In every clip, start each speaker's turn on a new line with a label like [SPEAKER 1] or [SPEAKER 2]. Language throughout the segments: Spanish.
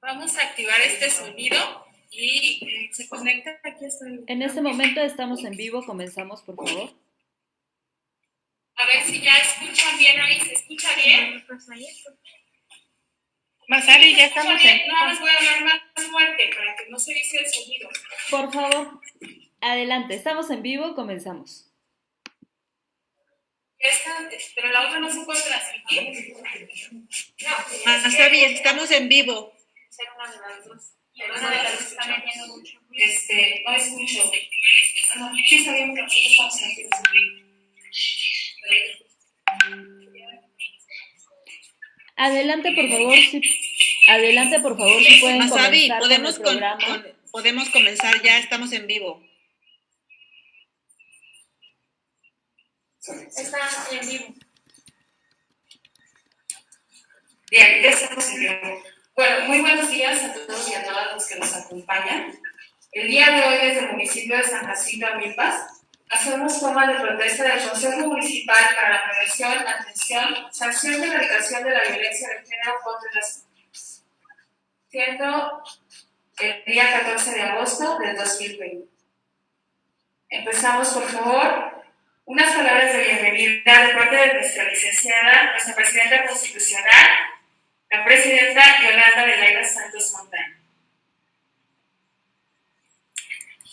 [SPEAKER 1] Vamos a activar este sonido y se conecta. Aquí estoy.
[SPEAKER 2] En este momento estamos en vivo, comenzamos por favor.
[SPEAKER 1] A ver si ya escuchan bien ahí, ¿se escucha bien?
[SPEAKER 3] Masari, ya estamos en...
[SPEAKER 1] No, les voy a hablar más fuerte para que no se dice el sonido.
[SPEAKER 2] Por favor, adelante, estamos en vivo, comenzamos.
[SPEAKER 1] Esta, pero la otra no se puede transmitir. No,
[SPEAKER 3] Masari, estamos en vivo.
[SPEAKER 1] Ser una de las dos. Pero una de las dos está metiendo mucho. No escucho. No, sí sabemos que nosotros estamos en vivo.
[SPEAKER 2] Adelante, por favor, si pueden
[SPEAKER 3] Masabi,
[SPEAKER 2] comenzar con el programa.
[SPEAKER 3] podemos comenzar ya, estamos en vivo.
[SPEAKER 1] Está en vivo. Bien, ya estamos en vivo. Bueno, muy buenos días a todos y a todas los que nos acompañan. El día de hoy, desde el municipio de San Jacinto Amilpas, hacemos toma de protesta del Consejo Municipal para la Prevención, Atención, Sanción y Erradicación de la Violencia de Género contra las mujeres, siendo el día 14 de agosto del 2020. Empezamos, por favor. Unas palabras de bienvenida de parte de nuestra licenciada, nuestra presidenta constitucional, la presidenta Yolanda Velayra Santos Montaño.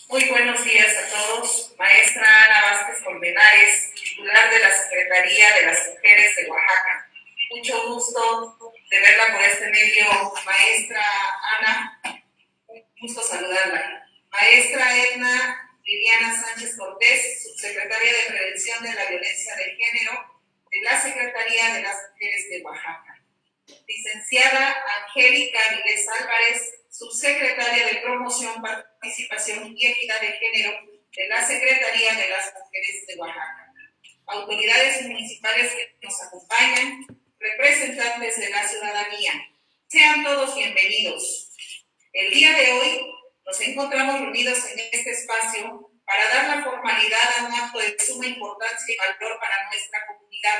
[SPEAKER 1] Muy buenos días a todos. Maestra Ana Vázquez Colmenares, titular de la Secretaría de las Mujeres de Oaxaca. Mucho gusto de verla por este medio, maestra Ana. Un gusto saludarla. Maestra Edna Liliana Sánchez Cortés, subsecretaria de Prevención de la Violencia de Género de la Secretaría de las Mujeres de Oaxaca. Licenciada Angélica Avilés Álvarez, subsecretaria de Promoción, Participación y Equidad de Género de la Secretaría de las Mujeres de Oaxaca. Autoridades municipales que nos acompañan, representantes de la ciudadanía, sean todos bienvenidos. El día de hoy nos encontramos reunidos en este espacio para dar la formalidad a un acto de suma importancia y valor para nuestra comunidad.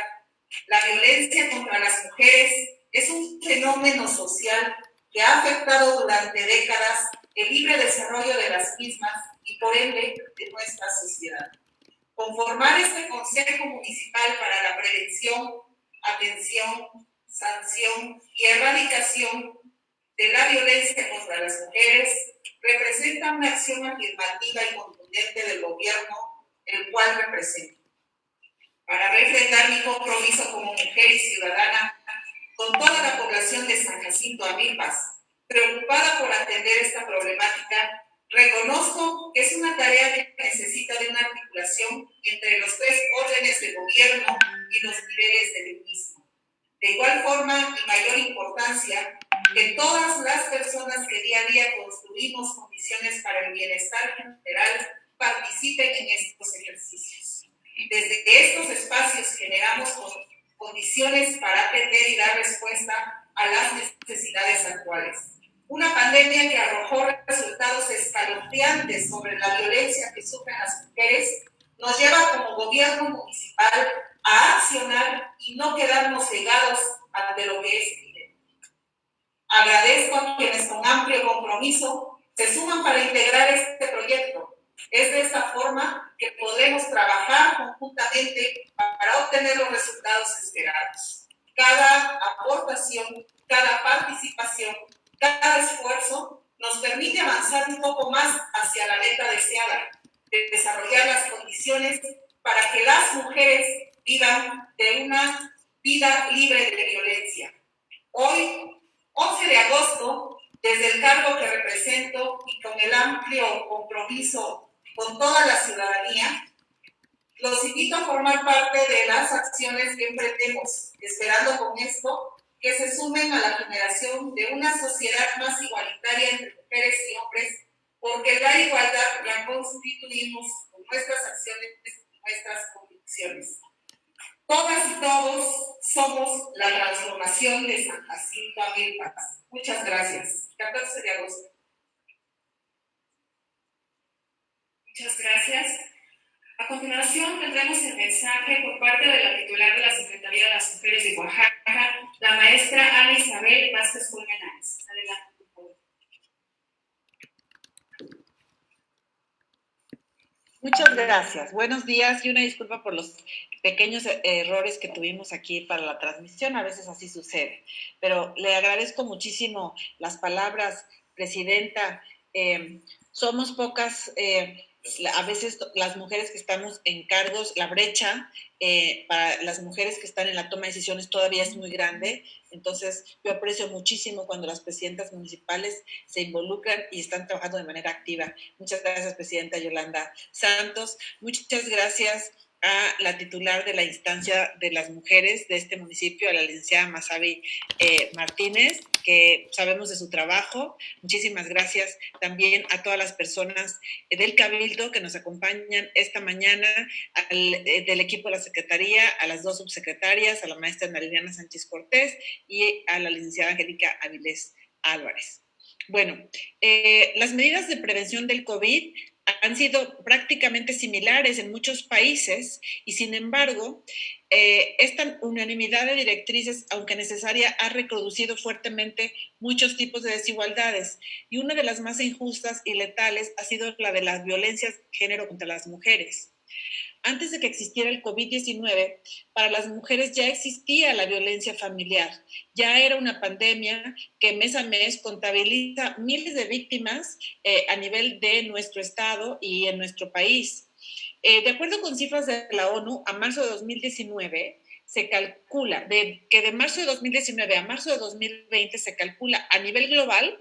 [SPEAKER 1] La violencia contra las mujeres es un fenómeno social que ha afectado durante décadas el libre desarrollo de las mismas y por ende de nuestra sociedad. Conformar este Consejo Municipal para la Prevención, Atención, Sanción y Erradicación de la Violencia contra las Mujeres representa una acción afirmativa y contundente del gobierno, el cual represento. Para refrendar mi compromiso como mujer y ciudadana con toda la población de San Jacinto Amilpas, preocupada por atender esta problemática, reconozco que es una tarea que necesita de una articulación entre los tres órdenes de gobierno y los niveles del mismo. De igual forma y mayor importancia, que todas las personas que día a día construimos condiciones para el bienestar general participen en estos ejercicios. Desde estos espacios generamos condiciones para atender y dar respuesta a las necesidades actuales. Una pandemia que arrojó resultados escalofriantes sobre la violencia que sufren las mujeres nos lleva como gobierno municipal a accionar y no quedarnos cegados ante lo que es evidente. Agradezco a quienes con amplio compromiso se suman para integrar este proyecto. Es de esta forma que podremos trabajar conjuntamente para obtener los resultados esperados. Cada aportación, cada participación, cada esfuerzo nos permite avanzar un poco más hacia la meta deseada, de desarrollar las condiciones para que las mujeres vivan de una vida libre de violencia. Hoy, 11 de agosto, desde el cargo que represento y con el amplio compromiso con toda la ciudadanía, los invito a formar parte de las acciones que emprendemos, esperando con esto que se sumen a la generación de una sociedad más igualitaria entre mujeres y hombres, porque la igualdad la constituimos con nuestras acciones y nuestras convicciones. Todas y todos somos la transformación de San Jacinto Amilpas. Muchas gracias. 14 de agosto. Muchas gracias. A continuación tendremos el mensaje por parte de la titular de la Secretaría de las Mujeres de Oaxaca, la maestra Ana Isabel Vázquez Colmenares. Adelante, por
[SPEAKER 3] Muchas gracias. Buenos días y una disculpa por los pequeños errores que tuvimos aquí para la transmisión. A veces así sucede. Pero le agradezco muchísimo las palabras, Presidenta. Somos pocas, a veces las mujeres que estamos en cargos, la brecha para las mujeres que están en la toma de decisiones todavía es muy grande. Entonces, yo aprecio muchísimo cuando las presidentas municipales se involucran y están trabajando de manera activa. Muchas gracias, Presidenta Yolanda Santos. Muchas gracias a la titular de la instancia de las mujeres de este municipio, a la licenciada Masabi Martínez, que sabemos de su trabajo. Muchísimas gracias también a todas las personas del Cabildo que nos acompañan esta mañana, del equipo de la Secretaría, a las dos subsecretarias, a la maestra Ana Liliana Sánchez Cortés y a la licenciada Angélica Avilés Álvarez. Bueno, las medidas de prevención del COVID han sido prácticamente similares en muchos países y sin embargo, esta unanimidad de directrices, aunque necesaria, ha reproducido fuertemente muchos tipos de desigualdades y una de las más injustas y letales ha sido la de las violencias de género contra las mujeres. Antes de que existiera el COVID-19, para las mujeres ya existía la violencia familiar. Ya era una pandemia que mes a mes contabiliza miles de víctimas a nivel de nuestro estado y en nuestro país. De acuerdo con cifras de la ONU, a marzo de 2019 se calcula que de marzo de 2019 a marzo de 2020 se calcula a nivel global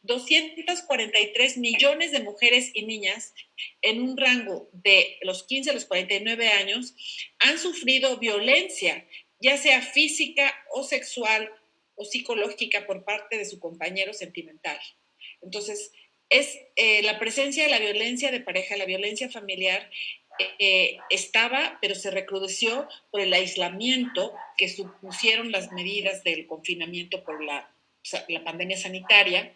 [SPEAKER 3] 243 millones de mujeres y niñas en un rango de los 15 a los 49 años han sufrido violencia, ya sea física o sexual o psicológica por parte de su compañero sentimental. Entonces, es la presencia de la violencia de pareja, la violencia familiar, estaba, pero se recrudeció por el aislamiento que supusieron las medidas del confinamiento por la pandemia sanitaria.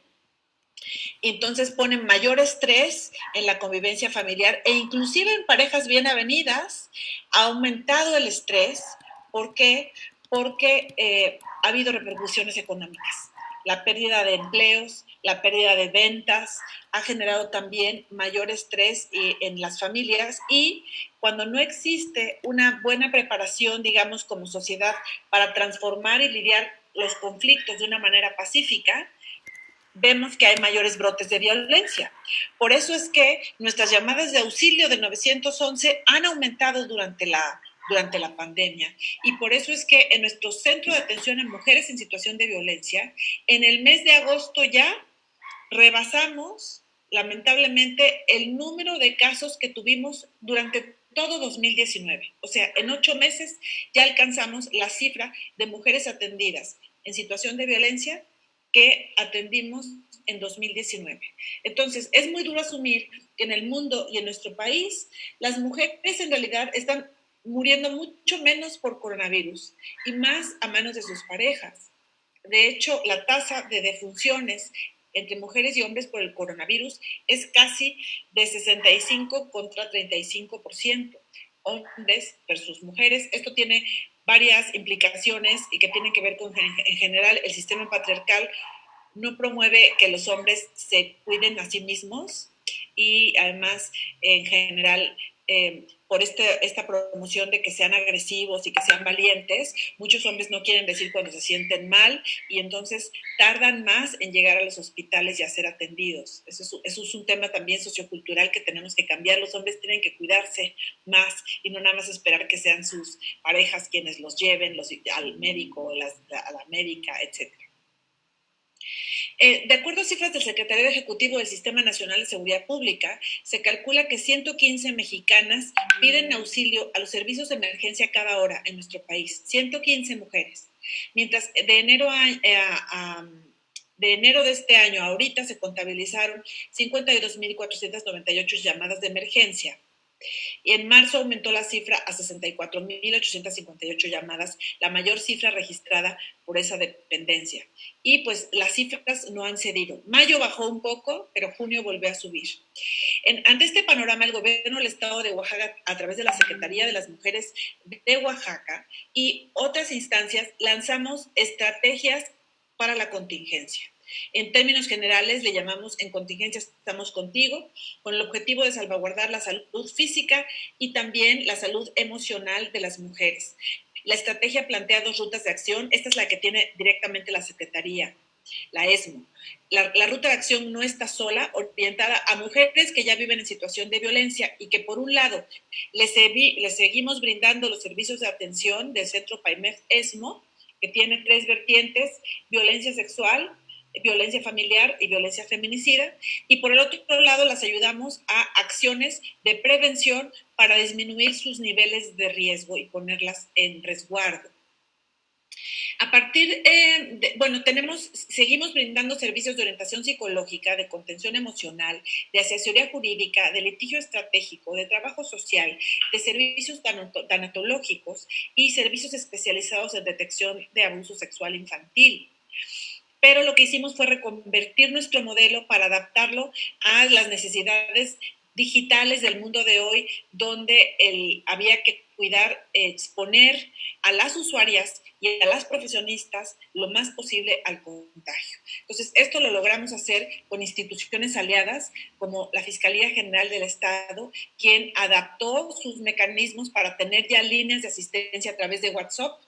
[SPEAKER 3] Entonces ponen mayor estrés en la convivencia familiar e inclusive en parejas bien avenidas ha aumentado el estrés. ¿Por qué? Porque ha habido repercusiones económicas. La pérdida de empleos, la pérdida de ventas ha generado también mayor estrés en las familias y cuando no existe una buena preparación, digamos, como sociedad para transformar y lidiar los conflictos de una manera pacífica, vemos que hay mayores brotes de violencia. Por eso es que nuestras llamadas de auxilio del 911 han aumentado durante la pandemia. Y por eso es que en nuestro centro de atención a mujeres en situación de violencia, en el mes de agosto ya rebasamos, lamentablemente, el número de casos que tuvimos durante todo 2019. O sea, en 8 meses ya alcanzamos la cifra de mujeres atendidas en situación de violencia que atendimos en 2019. Entonces, es muy duro asumir que en el mundo y en nuestro país las mujeres en realidad están muriendo mucho menos por coronavirus y más a manos de sus parejas. De hecho, la tasa de defunciones entre mujeres y hombres por el coronavirus es casi de 65 contra 35%, hombres versus mujeres. Esto tiene varias implicaciones y que tienen que ver con, en general, el sistema patriarcal no promueve que los hombres se cuiden a sí mismos y además, en general, por esta promoción de que sean agresivos y que sean valientes, muchos hombres no quieren decir cuando se sienten mal y entonces tardan más en llegar a los hospitales y a ser atendidos. Eso es un tema también sociocultural que tenemos que cambiar. Los hombres tienen que cuidarse más y no nada más esperar que sean sus parejas quienes los lleven al médico, a la médica, etc. De acuerdo a cifras del Secretariado Ejecutivo del Sistema Nacional de Seguridad Pública, se calcula que 115 mexicanas piden auxilio a los servicios de emergencia cada hora en nuestro país, 115 mujeres. Mientras de enero de este año a ahorita se contabilizaron 52.498 llamadas de emergencia. Y en marzo aumentó la cifra a 64.858 llamadas, la mayor cifra registrada por esa dependencia. Y pues las cifras no han cedido. Mayo bajó un poco, pero junio volvió a subir. Ante este panorama, el gobierno del estado de Oaxaca, a través de la Secretaría de las Mujeres de Oaxaca y otras instancias, lanzamos estrategias para la contingencia. En términos generales, le llamamos en contingencia estamos contigo, con el objetivo de salvaguardar la salud física y también la salud emocional de las mujeres. La estrategia plantea 2 rutas de acción. Esta es la que tiene directamente la Secretaría, la ESMO. La ruta de acción no está sola, orientada a mujeres que ya viven en situación de violencia y que, por un lado, les seguimos brindando los servicios de atención del Centro PAIMEF ESMO, que tiene 3 vertientes: violencia sexual, violencia familiar y violencia feminicida, y por el otro lado las ayudamos a acciones de prevención para disminuir sus niveles de riesgo y ponerlas en resguardo. A partir seguimos brindando servicios de orientación psicológica, de contención emocional, de asesoría jurídica, de litigio estratégico, de trabajo social, de servicios tanatológicos y servicios especializados en detección de abuso sexual infantil. Pero lo que hicimos fue reconvertir nuestro modelo para adaptarlo a las necesidades digitales del mundo de hoy, donde había que cuidar, exponer a las usuarias y a las profesionistas lo más posible al contagio. Entonces, esto lo logramos hacer con instituciones aliadas como la Fiscalía General del Estado, quien adaptó sus mecanismos para tener ya líneas de asistencia a través de WhatsApp,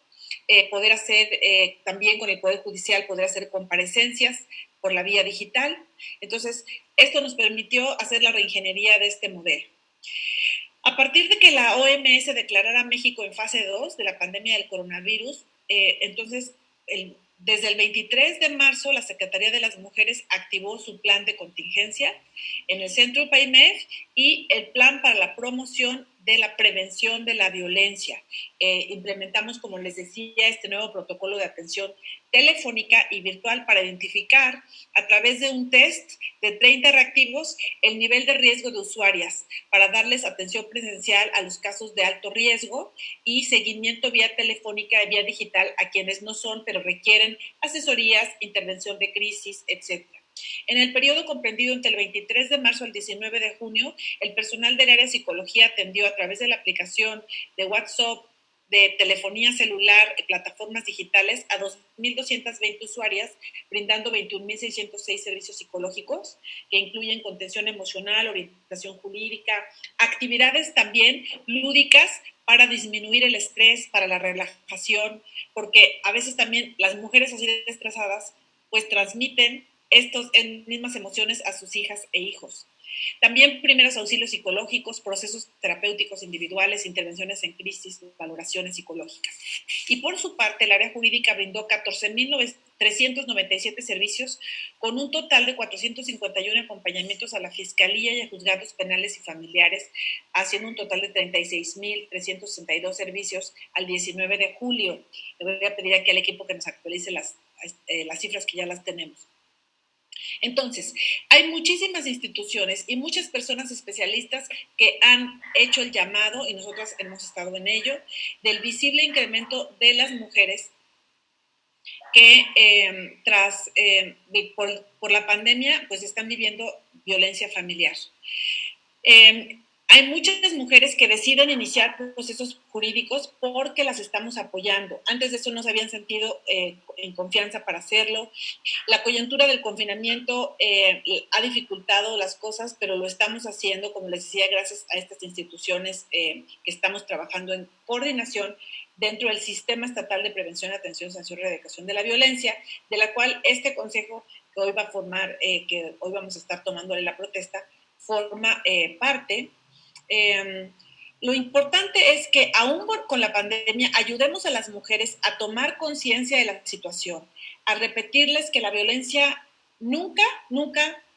[SPEAKER 3] poder hacer también con el Poder Judicial, poder hacer comparecencias por la vía digital. Entonces, esto nos permitió hacer la reingeniería de este modelo. A partir de que la OMS declarara a México en fase 2 de la pandemia del coronavirus, entonces, desde el 23 de marzo, la Secretaría de las Mujeres activó su plan de contingencia en el Centro PAIMEF y el plan para la promoción de la prevención de la violencia. Implementamos, como les decía, este nuevo protocolo de atención telefónica y virtual para identificar a través de un test de 30 reactivos el nivel de riesgo de usuarias, para darles atención presencial a los casos de alto riesgo y seguimiento vía telefónica y vía digital a quienes no son, pero requieren asesorías, intervención de crisis, etc. En el periodo comprendido entre el 23 de marzo al 19 de junio, el personal del área de psicología atendió a través de la aplicación de WhatsApp, de telefonía celular, plataformas digitales a 2.220 usuarias, brindando 21.606 servicios psicológicos, que incluyen contención emocional, orientación jurídica, actividades también lúdicas para disminuir el estrés, para la relajación, porque a veces también las mujeres así estresadas pues transmiten estas mismas emociones a sus hijas e hijos. También primeros auxilios psicológicos, procesos terapéuticos individuales, intervenciones en crisis, valoraciones psicológicas. Y por su parte, el área jurídica brindó 14.397 servicios con un total de 451 acompañamientos a la Fiscalía y a juzgados penales y familiares, haciendo un total de 36.362 servicios al 19 de julio. Le voy a pedir aquí al equipo que nos actualice las cifras que ya las tenemos. Entonces, hay muchísimas instituciones y muchas personas especialistas que han hecho el llamado, y nosotros hemos estado en ello, del visible incremento de las mujeres que por la pandemia pues están viviendo violencia familiar. Hay muchas mujeres que deciden iniciar procesos jurídicos porque las estamos apoyando. Antes de eso no se habían sentido en confianza para hacerlo. La coyuntura del confinamiento ha dificultado las cosas, pero lo estamos haciendo, como les decía, gracias a estas instituciones que estamos trabajando en coordinación dentro del Sistema Estatal de Prevención, Atención, Sanción y Erradicación de la Violencia, de la cual este consejo que hoy va a formar, que hoy vamos a estar tomándole la protesta, forma parte. Lo importante es que aún con la pandemia ayudemos a las mujeres a tomar conciencia de la situación, a repetirles que la violencia nunca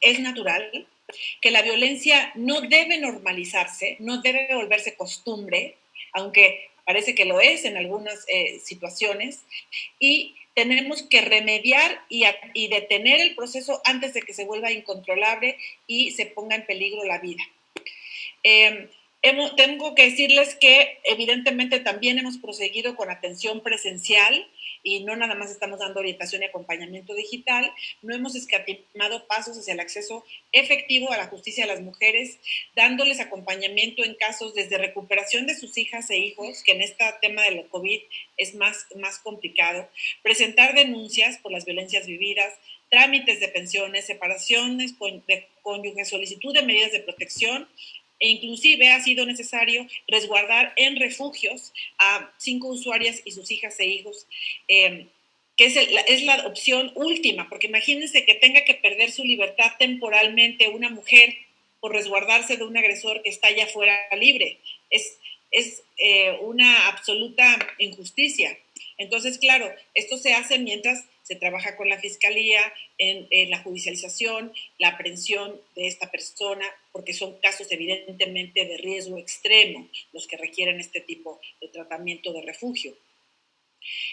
[SPEAKER 3] es natural, que la violencia no debe normalizarse, no debe volverse costumbre, aunque parece que lo es en algunas situaciones, y tenemos que remediar y detener el proceso antes de que se vuelva incontrolable y se ponga en peligro la vida. Tengo que decirles que evidentemente también hemos proseguido con atención presencial y no nada más estamos dando orientación y acompañamiento digital. No hemos escatimado pasos hacia el acceso efectivo a la justicia de las mujeres, dándoles acompañamiento en casos desde recuperación de sus hijas e hijos, que en este tema del COVID es más complicado, presentar denuncias por las violencias vividas, trámites de pensiones, separaciones de cónyuges, solicitud de medidas de protección, e inclusive ha sido necesario resguardar en refugios a 5 usuarias y sus hijas e hijos, que es la opción última, porque imagínense que tenga que perder su libertad temporalmente una mujer por resguardarse de un agresor que está allá afuera libre. Es una absoluta injusticia. Entonces, claro, esto se hace mientras se trabaja con la Fiscalía en la judicialización, la aprehensión de esta persona, porque son casos evidentemente de riesgo extremo los que requieren este tipo de tratamiento de refugio.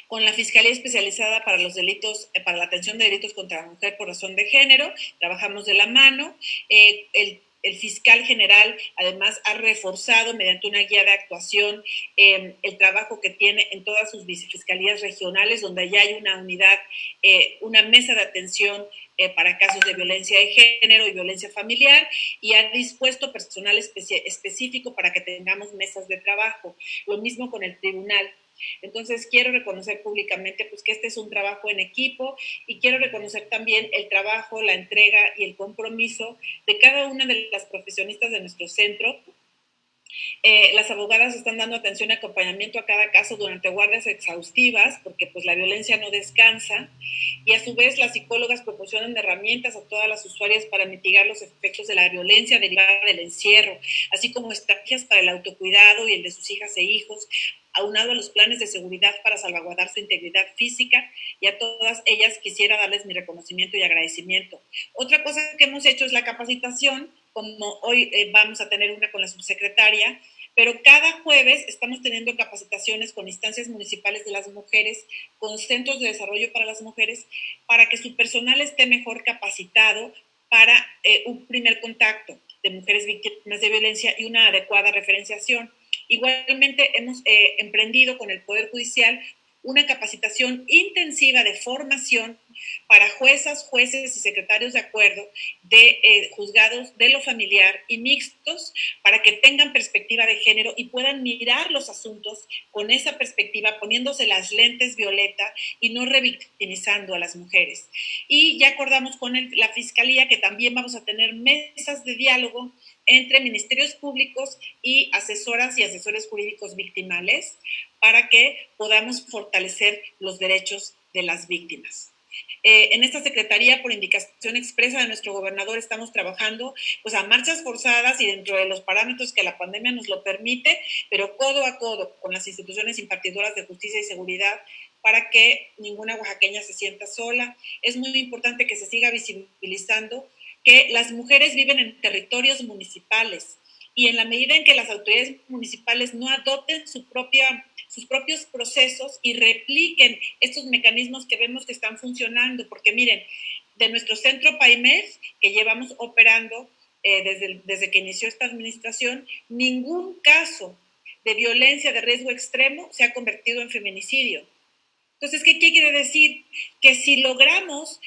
[SPEAKER 3] Con la Fiscalía Especializada para los Delitos, para la atención de delitos contra la mujer por razón de género, trabajamos de la mano. El fiscal general además ha reforzado mediante una guía de actuación el trabajo que tiene en todas sus vicefiscalías regionales, donde ya hay una unidad, una mesa de atención para casos de violencia de género y violencia familiar, y ha dispuesto personal específico para que tengamos mesas de trabajo. Lo mismo con el tribunal. Entonces, quiero reconocer públicamente pues, que este es un trabajo en equipo, y quiero reconocer también el trabajo, la entrega y el compromiso de cada una de las profesionistas de nuestro centro. Las abogadas están dando atención y acompañamiento a cada caso durante guardias exhaustivas, porque pues la violencia no descansa, y a su vez las psicólogas proporcionan herramientas a todas las usuarias para mitigar los efectos de la violencia derivada del encierro, así como estrategias para el autocuidado y el de sus hijas e hijos, aunado a los planes de seguridad para salvaguardar su integridad física, y a todas ellas quisiera darles mi reconocimiento y agradecimiento. Otra cosa que hemos hecho es la capacitación, como hoy vamos a tener una con la subsecretaria, pero cada jueves estamos teniendo capacitaciones con instancias municipales de las mujeres, con centros de desarrollo para las mujeres, para que su personal esté mejor capacitado para un primer contacto de mujeres víctimas de violencia y una adecuada referenciación. Igualmente hemos emprendido con el Poder Judicial una capacitación intensiva de formación para juezas, jueces y secretarios de acuerdo de juzgados de lo familiar y mixtos, para que tengan perspectiva de género y puedan mirar los asuntos con esa perspectiva, poniéndose las lentes violeta y no revictimizando a las mujeres. Y ya acordamos con la Fiscalía que también vamos a tener mesas de diálogo entre ministerios públicos y asesoras y asesores jurídicos victimales, para que podamos fortalecer los derechos de las víctimas. En esta secretaría, por indicación expresa de nuestro gobernador, estamos trabajando pues, a marchas forzadas y dentro de los parámetros que la pandemia nos lo permite, pero codo a codo con las instituciones impartidoras de justicia y seguridad, para que ninguna oaxaqueña se sienta sola. Es muy importante que se siga visibilizando que las mujeres viven en territorios municipales, y en la medida en que las autoridades municipales no adopten sus propios procesos y repliquen estos mecanismos que vemos que están funcionando, porque miren, de nuestro centro PAIMEF, que llevamos operando desde que inició esta administración, ningún caso de violencia de riesgo extremo se ha convertido en feminicidio. Entonces, ¿qué quiere decir? Que si logramos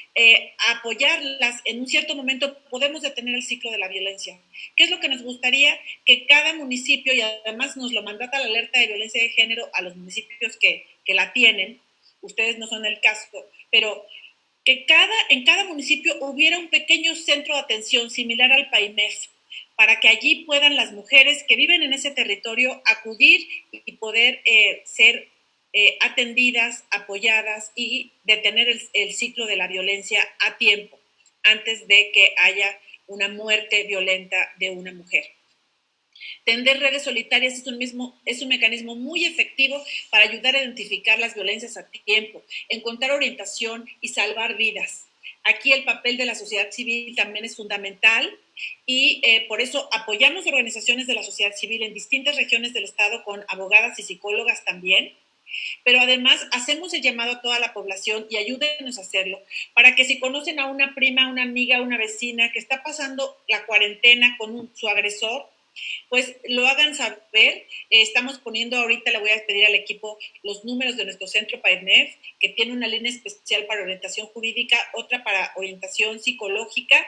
[SPEAKER 3] apoyarlas en un cierto momento, podemos detener el ciclo de la violencia. ¿Qué es lo que nos gustaría? Que cada municipio, y además nos lo mandata la alerta de violencia de género a los municipios que la tienen, ustedes no son el caso, pero que en cada municipio hubiera un pequeño centro de atención similar al PAIMEF, para que allí puedan las mujeres que viven en ese territorio acudir y poder ser atendidas, apoyadas y detener el ciclo de la violencia a tiempo, antes de que haya una muerte violenta de una mujer. Tender redes solitarias es un mecanismo muy efectivo para ayudar a identificar las violencias a tiempo, encontrar orientación y salvar vidas. Aquí el papel de la sociedad civil también es fundamental, y por eso apoyamos organizaciones de la sociedad civil en distintas regiones del estado con abogadas y psicólogas también. Pero además hacemos el llamado a toda la población, y ayúdenos a hacerlo, para que si conocen a una prima, una amiga, una vecina que está pasando la cuarentena con su agresor, pues lo hagan saber. Estamos poniendo ahorita, le voy a pedir al equipo los números de nuestro centro PAIMEF, que tiene una línea especial para orientación jurídica, otra para orientación psicológica,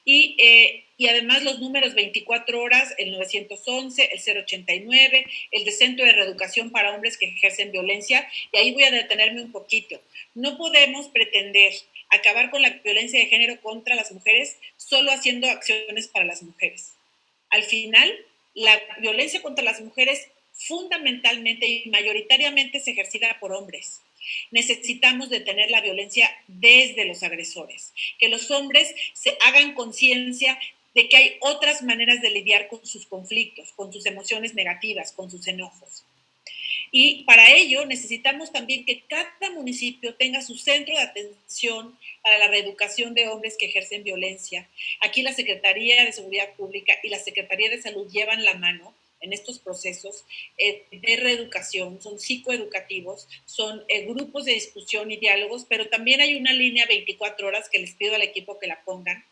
[SPEAKER 3] y además los números 24 horas, el 911, el 089, el de Centro de Reeducación para Hombres que Ejercen Violencia. Y ahí voy a detenerme un poquito. No podemos pretender acabar con la violencia de género contra las mujeres solo haciendo acciones para las mujeres. Al final, la violencia contra las mujeres fundamentalmente y mayoritariamente es ejercida por hombres. Necesitamos detener la violencia desde los agresores, que los hombres se hagan conciencia de que hay otras maneras de lidiar con sus conflictos, con sus emociones negativas, con sus enojos. Y para ello necesitamos también que cada municipio tenga su centro de atención para la reeducación de hombres que ejercen violencia. Aquí la Secretaría de Seguridad Pública y la Secretaría de Salud llevan la mano en estos procesos de reeducación, son psicoeducativos, son grupos de discusión y diálogos, pero también hay una línea 24 horas que les pido al equipo que la pongan,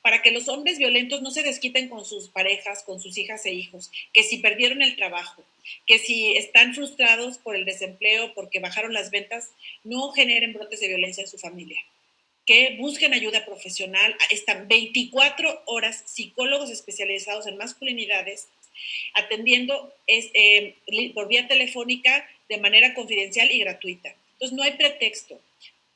[SPEAKER 3] para que los hombres violentos no se desquiten con sus parejas, con sus hijas e hijos, que si perdieron el trabajo, que si están frustrados por el desempleo, porque bajaron las ventas, no generen brotes de violencia en su familia, que busquen ayuda profesional. Están 24 horas psicólogos especializados en masculinidades atendiendo por vía telefónica de manera confidencial y gratuita. Entonces no hay pretexto.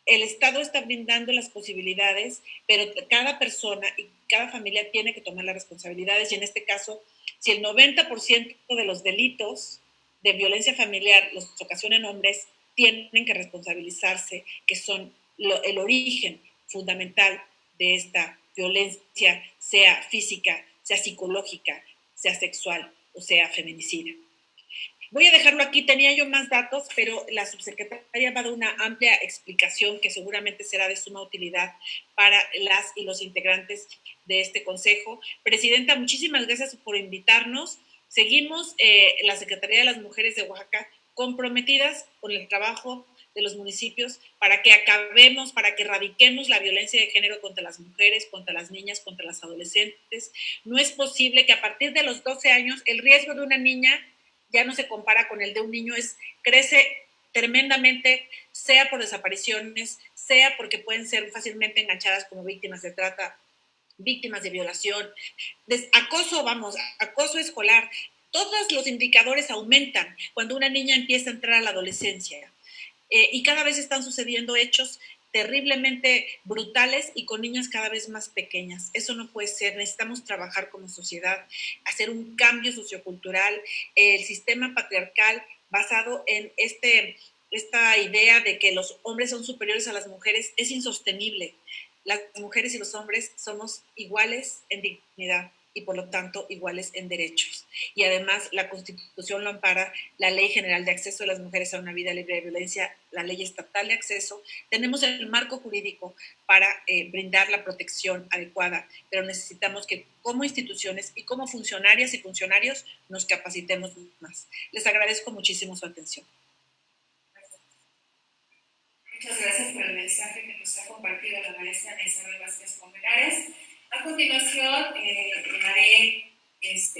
[SPEAKER 3] El Estado está brindando las posibilidades, pero cada persona y cada familia tiene que tomar las responsabilidades, y en este caso, si el 90% de los delitos de violencia familiar los ocasionan hombres, tienen que responsabilizarse, que son el origen fundamental de esta violencia, sea física, sea psicológica, sea sexual o sea feminicida. Voy a dejarlo aquí, tenía yo más datos, pero la subsecretaria va a dar una amplia explicación que seguramente será de suma utilidad para las y los integrantes de este consejo. Presidenta, muchísimas gracias por invitarnos. Seguimos la Secretaría de las Mujeres de Oaxaca comprometidas con el trabajo de los municipios para que acabemos, para que erradiquemos la violencia de género contra las mujeres, contra las niñas, contra las adolescentes. No es posible que a partir de los 12 años el riesgo de una niña ya no se compara con el de un niño, crece tremendamente, sea por desapariciones, sea porque pueden ser fácilmente enganchadas como víctimas de trata, víctimas de violación, acoso escolar. Todos los indicadores aumentan cuando una niña empieza a entrar a la adolescencia. Y cada vez están sucediendo hechos terriblemente brutales y con niñas cada vez más pequeñas. Eso no puede ser. Necesitamos trabajar como sociedad, hacer un cambio sociocultural. El sistema patriarcal basado en esta idea de que los hombres son superiores a las mujeres es insostenible. Las mujeres y los hombres somos iguales en dignidad y por lo tanto iguales en derechos. Y además la Constitución lo ampara, la Ley General de Acceso de las Mujeres a una Vida Libre de Violencia, la Ley Estatal de Acceso. Tenemos el marco jurídico para brindar la protección adecuada, pero necesitamos que como instituciones y como funcionarias y funcionarios nos capacitemos más. Les agradezco muchísimo su atención.
[SPEAKER 1] Muchas gracias por el mensaje que nos ha compartido la maestra Isabel Vázquez Colmenares. A continuación,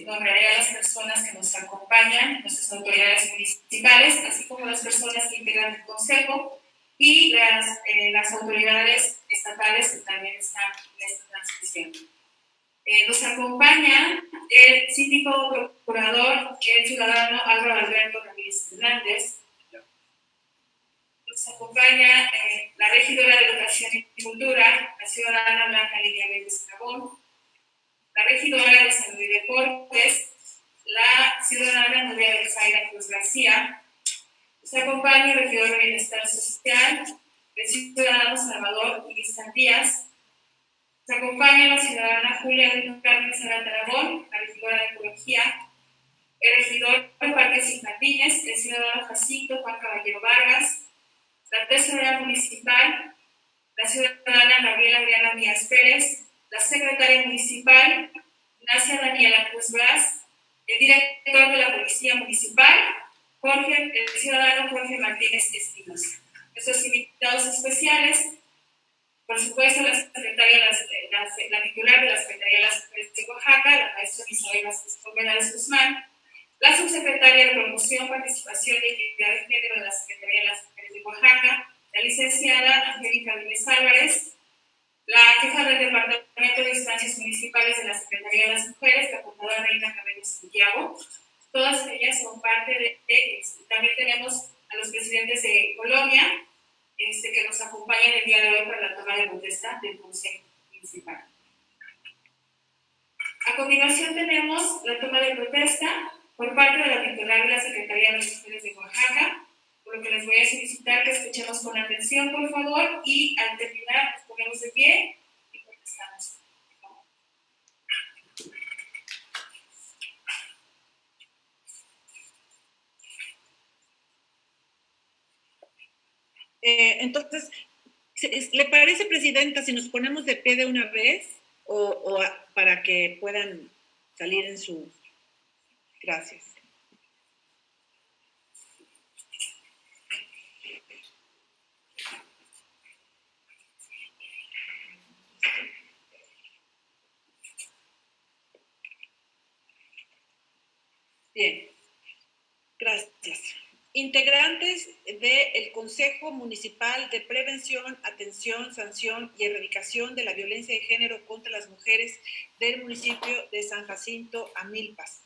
[SPEAKER 1] nombraré a las personas que nos acompañan, nuestras autoridades municipales, así como las personas que integran el consejo y las autoridades estatales que también están en esta transmisión. Nos acompaña el síndico procurador, el ciudadano Álvaro Alberto Ramírez Hernández. Nos acompaña la regidora de Educación y Cultura, la ciudadana Blanca Lidia Méndez Cabón, la regidora de Salud y Deportes, la ciudadana Nuria del Zaira Cruz García. Nos acompaña el regidor de Bienestar Social, el ciudadano Salvador Irizar Díaz. Nos acompaña la ciudadana Julia del Carmen Sarata Aragón, la regidora de Ecología, el regidor de Parques y Jardines, el ciudadano Jacinto Juan Caballero Vargas, la tesorera municipal, la ciudadana Gabriela Adriana Díaz Pérez, la secretaria municipal, Ignacia Daniela Cruz Blas, el director de la Policía Municipal, el ciudadano Jorge Martínez Espinosa. Nuestros invitados especiales, por supuesto, la titular de la Secretaría de las Mujeres de Oaxaca, la maestra Isabel Vázquez Colmenares Guzmán, la subsecretaria de Promoción, Participación y Equidad de Género de la Secretaría de las Mujeres de Oaxaca, la licenciada Angélica Vélez Álvarez, la jefa del Departamento de Instancias Municipales de la Secretaría de las Mujeres, la fundadora Reina Cabello Santiago. Todas ellas son parte también tenemos a los presidentes de Colombia, que nos acompañen el día de hoy para la toma de protesta del Consejo Municipal. A continuación tenemos la toma de protesta por parte de la titular de la Secretaría de las Mujeres de Oaxaca, por lo que les voy a solicitar que escuchemos con atención, por favor, y al terminar nos ponemos de pie y protestamos.
[SPEAKER 3] Entonces, ¿le parece, Presidenta, si nos ponemos de pie de una vez para que puedan salir en su... Gracias. Bien, gracias. Integrantes del Consejo Municipal de Prevención, Atención, Sanción y Erradicación de la Violencia de Género contra las Mujeres del municipio de San Jacinto, Amilpas.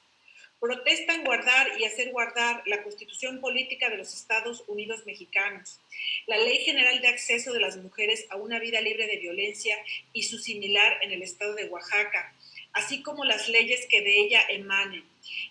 [SPEAKER 3] Protestan guardar y hacer guardar la Constitución Política de los Estados Unidos Mexicanos, la Ley General de Acceso de las Mujeres a una Vida Libre de Violencia y su similar en el estado de Oaxaca, así como las leyes que de ella emanen,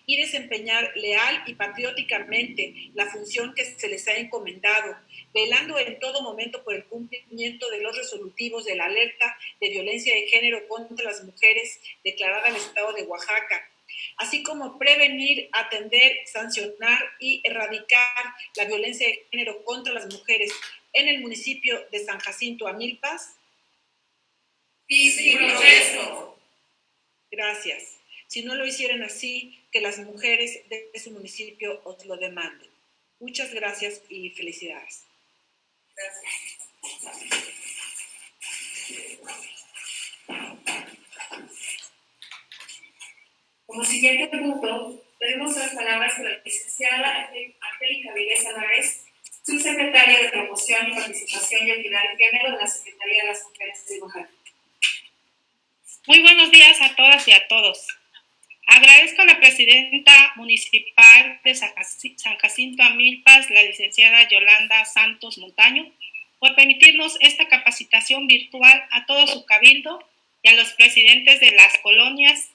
[SPEAKER 3] y desempeñar leal y patrióticamente la función que se les ha encomendado, velando en todo momento por el cumplimiento de los resolutivos de la alerta de violencia de género contra las mujeres declarada en el estado de Oaxaca, así como prevenir, atender, sancionar y erradicar la violencia de género contra las mujeres en el municipio de San Jacinto, Amilpas.
[SPEAKER 1] Sí, protesto.
[SPEAKER 3] Gracias. Si no lo hicieran así, que las mujeres de su municipio os lo demanden. Muchas gracias y felicidades.
[SPEAKER 1] Gracias. Como siguiente punto, tenemos las palabras de la licenciada Angélica Vélez Álvarez, subsecretaria de Promoción y Participación y Equidad de Género de la Secretaría de las Mujeres de Oaxaca.
[SPEAKER 4] Muy buenos días a todas y a todos. Agradezco a la presidenta municipal de San Jacinto Amilpas, la licenciada Yolanda Santos Montaño, por permitirnos esta capacitación virtual a todo su cabildo y a los presidentes de las colonias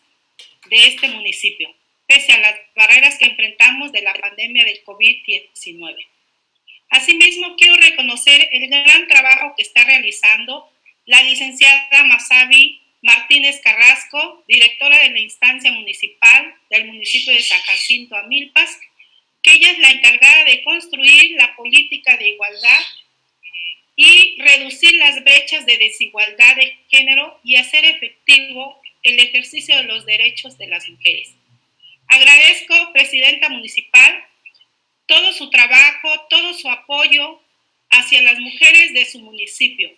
[SPEAKER 4] de este municipio, pese a las barreras que enfrentamos de la pandemia del COVID-19. Asimismo, quiero reconocer el gran trabajo que está realizando la licenciada Masabi Martínez Carrasco, directora de la instancia municipal del municipio de San Jacinto Amilpas, que ella es la encargada de construir la política de igualdad y reducir las brechas de desigualdad de género y hacer efectivo el ejercicio de los derechos de las mujeres. Agradezco, presidenta municipal, todo su trabajo, todo su apoyo hacia las mujeres de su municipio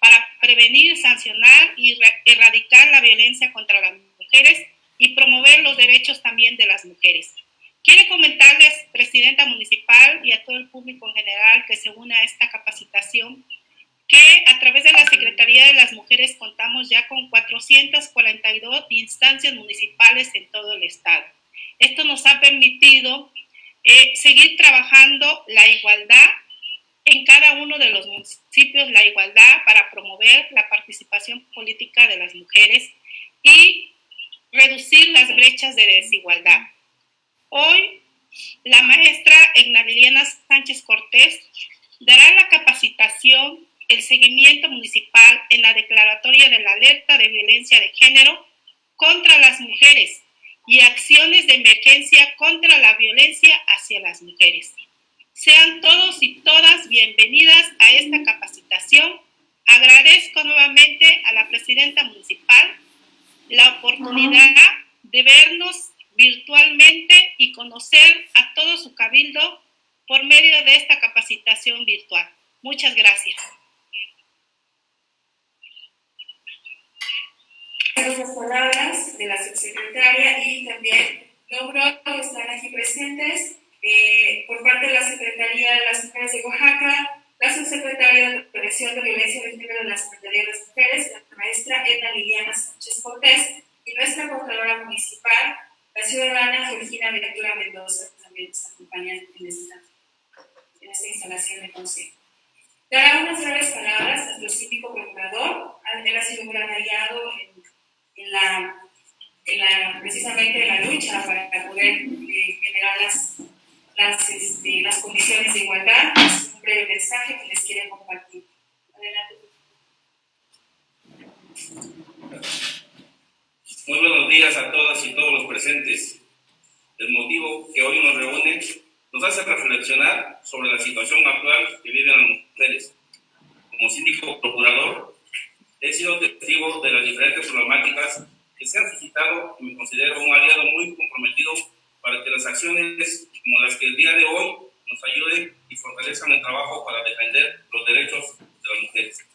[SPEAKER 4] para prevenir, sancionar y erradicar la violencia contra las mujeres y promover los derechos también de las mujeres. Quiero comentarles, presidenta municipal, y a todo el público en general que se une a esta capacitación, que a través de la Secretaría de las Mujeres contamos ya con 442 instancias municipales en todo el estado. Esto nos ha permitido seguir trabajando la igualdad en cada uno de los municipios, la igualdad para promover la participación política de las mujeres y reducir las brechas de desigualdad. Hoy, la maestra Edna Liliana Sánchez Cortés dará la capacitación, el seguimiento municipal en la declaratoria de la alerta de violencia de género contra las mujeres y acciones de emergencia contra la violencia hacia las mujeres. Sean todos y todas bienvenidas a esta capacitación. Agradezco nuevamente a la presidenta municipal la oportunidad de vernos virtualmente y conocer a todo su cabildo por medio de esta capacitación virtual. Muchas gracias.
[SPEAKER 1] Las palabras de la subsecretaria y también logro que están aquí presentes por parte de la Secretaría de las Mujeres de Oaxaca, la subsecretaria de Prevención de Violencia de Género de la Secretaría de las Mujeres, la maestra Edna Liliana Sánchez Cortés, y nuestra coordinadora municipal, la ciudadana Georgina Ventura Mendoza, que también nos acompaña en esta instalación de consejo.
[SPEAKER 5] Dará unas breves palabras a nuestro síndico procurador. Él ha sido un gran aliado precisamente en la lucha para poder generar las condiciones de igualdad. Es un breve mensaje que les quiere compartir. Adelante.
[SPEAKER 6] Muy buenos días a todas y todos los presentes. El motivo que hoy nos reúne nos hace reflexionar sobre la situación actual que viven las mujeres. Como síndico procurador, he sido testigo de las diferentes problemáticas que se han suscitado y me considero un aliado muy comprometido para que las acciones como las que el día de hoy nos ayuden y fortalezcan el trabajo para defender los derechos de las mujeres.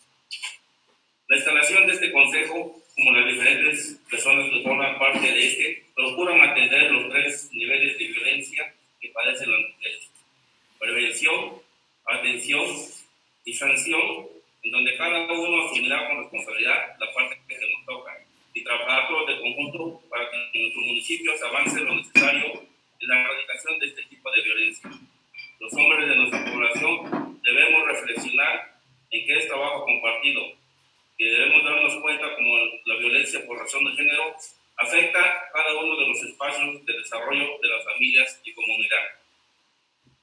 [SPEAKER 6] La instalación de este consejo, como las diferentes personas que forman parte de este, procuran atender los 3 niveles de violencia que padecen las mujeres: prevención, atención y sanción, en donde cada uno asumirá con responsabilidad la parte que se nos toca y trabajar todos de conjunto para que en nuestros municipios avance lo necesario en la erradicación de este tipo de violencia. Los hombres de nuestra población debemos reflexionar en que es trabajo compartido, que debemos darnos cuenta como la violencia por razón de género afecta cada uno de los espacios de desarrollo de las familias y comunidad.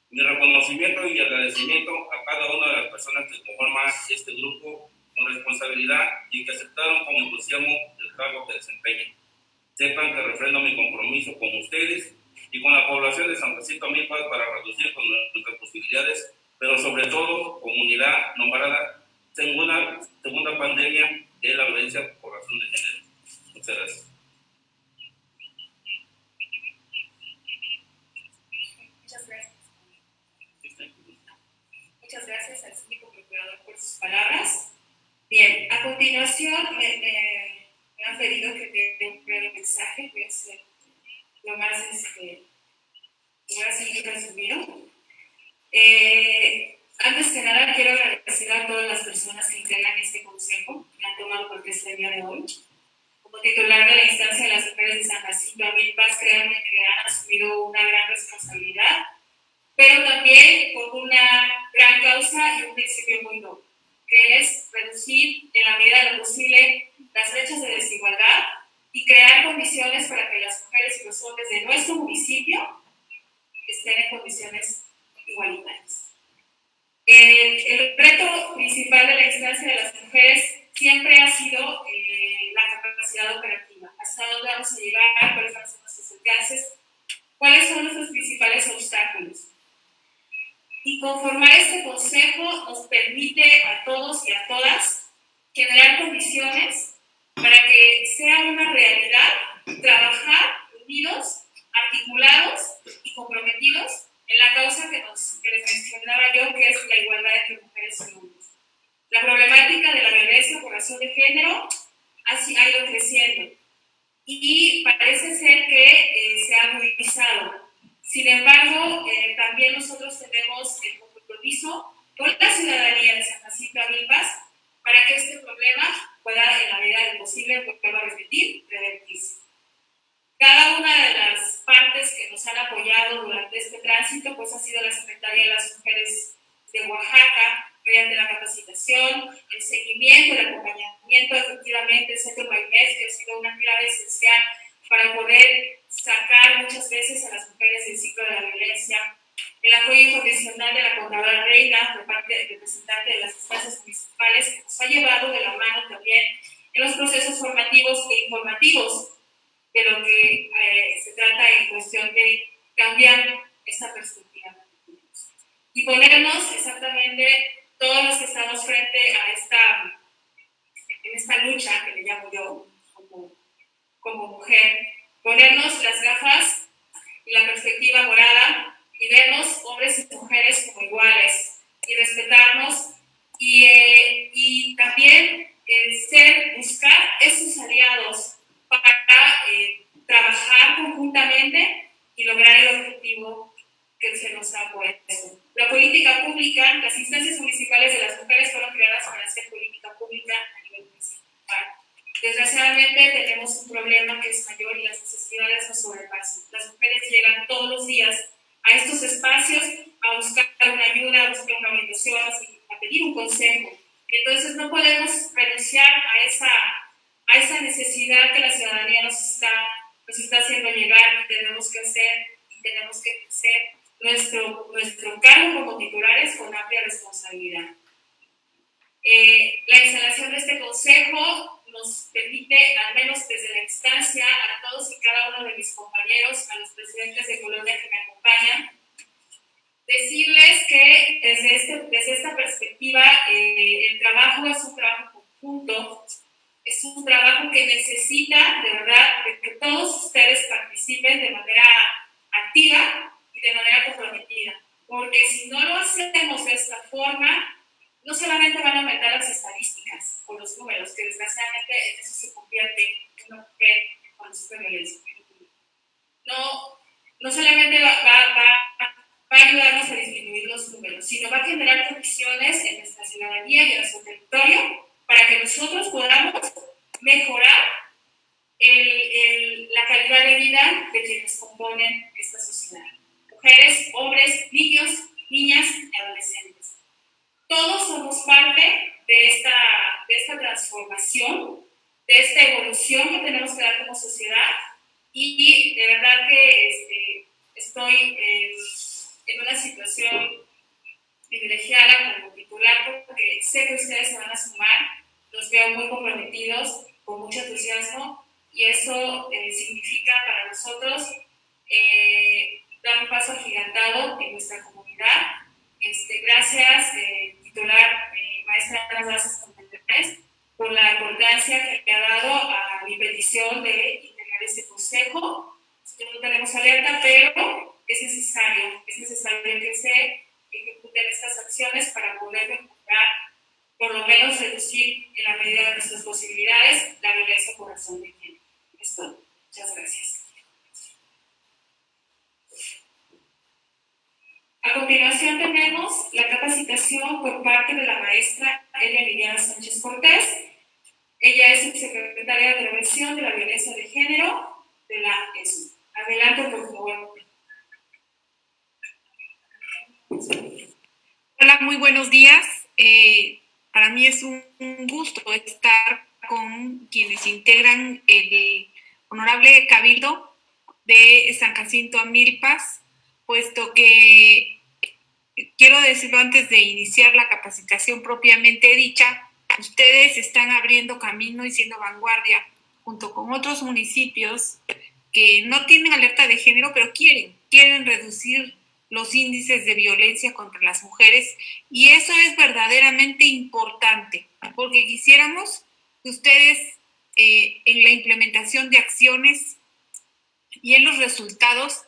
[SPEAKER 6] Mi reconocimiento y agradecimiento a cada una de las personas que conforman este grupo con responsabilidad y que aceptaron con entusiasmo el cargo que desempeñan. Sepan que refrendo mi compromiso con ustedes y con la población de San Jacinto Amilpas para reducir con nuestras posibilidades, pero sobre todo, comunidad nombrada segunda pandemia de la violencia por razón de género. Muchas gracias.
[SPEAKER 5] Muchas gracias al síndico procurador por sus palabras. Bien, a continuación me han pedido que dé un breve mensaje. Voy a hacer lo más resumido. Antes que nada, quiero agradecer a todas las personas que integran este consejo, que han tomado protesta el día de hoy. Como titular de la instancia de las mujeres de San Jacinto Amilpas, créanme que han asumido una gran responsabilidad, pero también con una gran causa y un principio muy noble, que es reducir en la medida de lo posible las brechas de desigualdad y crear condiciones para que las mujeres y los hombres de nuestro municipio estén en condiciones igualitarias. El reto principal de la instancia de las mujeres siempre ha sido la capacidad operativa. ¿Hasta dónde vamos a llegar? ¿Cuáles van a ser nuestros alcances? ¿Cuáles son nuestros principales obstáculos? Y conformar este consejo nos permite a todos y a todas generar condiciones para que sea una realidad trabajar unidos, articulados y comprometidos en la causa que les mencionaba yo, que es la igualdad entre mujeres y hombres. La problemática de la violencia por razón de género ha ido creciendo y parece ser que se ha agudizado. Sin embargo, también nosotros tenemos el compromiso con la ciudadanía de San Jacinto Amilpas para que este problema pueda, en la medida de lo posible, vuelva a revertirse. Cada una de las partes que nos han apoyado durante este tránsito pues ha sido la Secretaría de las Mujeres de Oaxaca, mediante la capacitación, el seguimiento, el acompañamiento, efectivamente el Centro Maimés, que ha sido una clave esencial para poder sacar muchas veces a las mujeres del ciclo de la violencia, el apoyo incondicional de la Contadora Reina por parte del representante de las instancias municipales, que nos ha llevado de la mano también en los procesos formativos e informativos de lo que se trata en cuestión de cambiar esta perspectiva y ponernos exactamente todos los que estamos frente a esta lucha que le llamo yo como mujer, ponernos las gafas y la perspectiva morada y vernos hombres y mujeres como iguales y respetarnos y también buscar esos aliados para trabajar conjuntamente y lograr el objetivo que se nos ha puesto. La política pública, las instancias municipales de las mujeres fueron creadas para hacer política pública a nivel municipal. Desgraciadamente tenemos un problema que es mayor y las necesidades nos sobrepasan. Las mujeres llegan todos los días a estos espacios a buscar una ayuda, a buscar una orientación, a pedir un consejo. Entonces no podemos renunciar a esa necesidad que la ciudadanía nos está haciendo llegar, y tenemos que hacer y tenemos que hacer nuestro cargo como titulares con amplia responsabilidad. La instalación de este consejo nos permite, al menos desde la instancia, a todos y cada uno de mis compañeros, a los presidentes de colonia que me acompañan, decirles que desde esta perspectiva el trabajo es un trabajo conjunto, es un trabajo que necesita de verdad de que todos ustedes participen de manera activa y de manera comprometida, porque si no lo hacemos de esta forma, no solamente van a aumentar las estadísticas o los números, que desgraciadamente en eso se convierte en una mujer cuando sufre violencia. No solamente va a ayudarnos a disminuir los números, sino va a generar condiciones en nuestra ciudadanía y en nuestro territorio para que nosotros podamos mejorar la calidad de vida de quienes componen esta sociedad. Mujeres, hombres, niños, niñas y adolescentes. Todos somos parte de esta transformación, de esta evolución que tenemos que dar como sociedad, y de verdad que estoy en una situación privilegiada como titular, porque sé que ustedes se van a sumar, los veo muy comprometidos, con mucho entusiasmo, y eso significa para nosotros dar un paso agigantado en nuestra comunidad. Gracias, titular, maestra de las bases contemporáneas, por la importancia que ha dado a mi petición de integrar este consejo. No tenemos alerta, pero es necesario que se ejecuten estas acciones para poder mejorar, por lo menos reducir en la medida de nuestras posibilidades la violencia por razón de género. Es todo. Muchas gracias. A continuación tenemos la capacitación por parte de la maestra Elia Liliana Sánchez Cortés. Ella es subsecretaria de Prevención de la Violencia de Género de la ESMO. Adelante, por favor.
[SPEAKER 7] Hola, muy buenos días. Para mí es un gusto estar con quienes integran el Honorable Cabildo de San Jacinto Amilpas, puesto que quiero decirlo antes de iniciar la capacitación propiamente dicha, ustedes están abriendo camino y siendo vanguardia junto con otros municipios que no tienen alerta de género, pero quieren reducir los índices de violencia contra las mujeres, y eso es verdaderamente importante, porque quisiéramos que ustedes en la implementación de acciones y en los resultados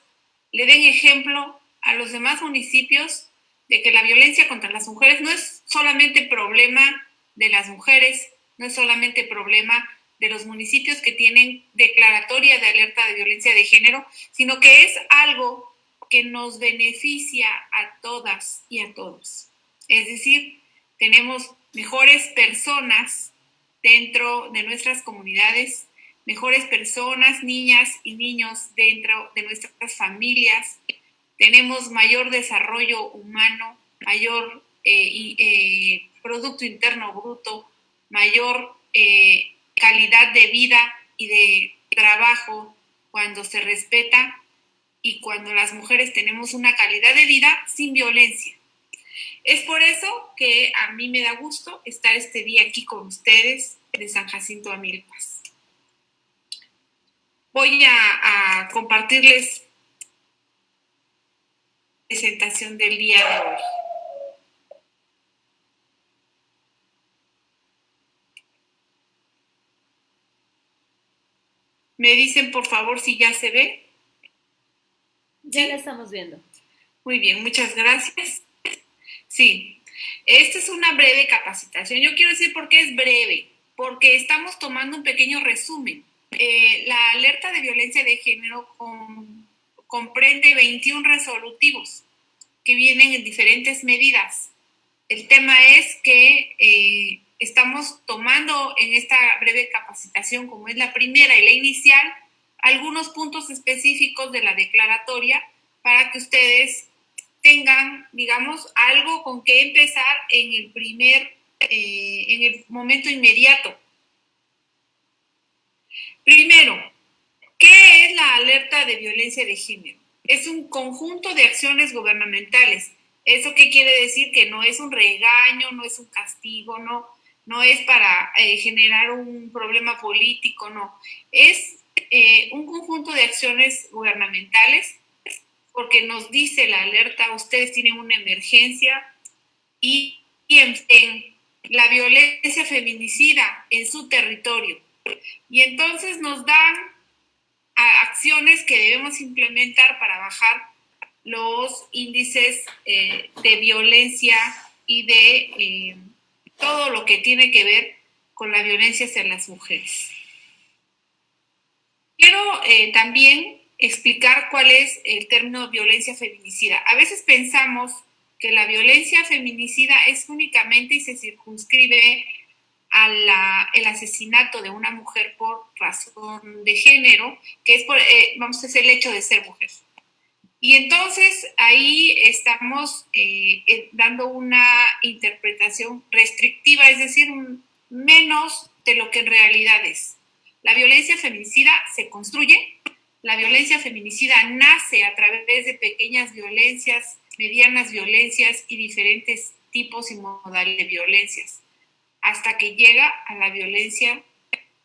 [SPEAKER 7] le den ejemplo a los demás municipios de que la violencia contra las mujeres no es solamente problema de las mujeres, no es solamente problema de los municipios que tienen declaratoria de alerta de violencia de género, sino que es algo que nos beneficia a todas y a todos. Es decir, tenemos mejores personas dentro de nuestras comunidades, mejores personas, niñas y niños dentro de nuestras familias, tenemos mayor desarrollo humano, mayor Producto Interno Bruto, mayor calidad de vida y de trabajo cuando se respeta y cuando las mujeres tenemos una calidad de vida sin violencia. Es por eso que a mí me da gusto estar este día aquí con ustedes de San Jacinto Amilpas. Voy a compartirles la presentación del día de hoy. ¿Me dicen, por favor, si ya se ve?
[SPEAKER 2] Ya la estamos viendo.
[SPEAKER 7] Muy bien, muchas gracias. Sí, esta es una breve capacitación. Yo quiero decir por qué es breve, porque estamos tomando un pequeño resumen. La alerta de violencia de género comprende 21 resolutivos que vienen en diferentes medidas. El tema es que estamos tomando en esta breve capacitación, como es la primera y la inicial, algunos puntos específicos de la declaratoria para que ustedes tengan, digamos, algo con que empezar en el momento inmediato. Primero, ¿qué es la alerta de violencia de género? Es un conjunto de acciones gubernamentales. ¿Eso qué quiere decir? Que no es un regaño, no es un castigo, no es para generar un problema político, no. Es un conjunto de acciones gubernamentales porque nos dice la alerta, ustedes tienen una emergencia y en la violencia feminicida en su territorio. Y entonces nos dan acciones que debemos implementar para bajar los índices de violencia y de todo lo que tiene que ver con la violencia hacia las mujeres. Quiero también explicar cuál es el término violencia feminicida. A veces pensamos que la violencia feminicida es únicamente y se circunscribe el asesinato de una mujer por razón de género, que es es el hecho de ser mujer. Y entonces ahí estamos dando una interpretación restrictiva, es decir, menos de lo que en realidad es. La violencia feminicida se construye, la violencia feminicida nace a través de pequeñas violencias, medianas violencias y diferentes tipos y modales de violencias, hasta que llega a la violencia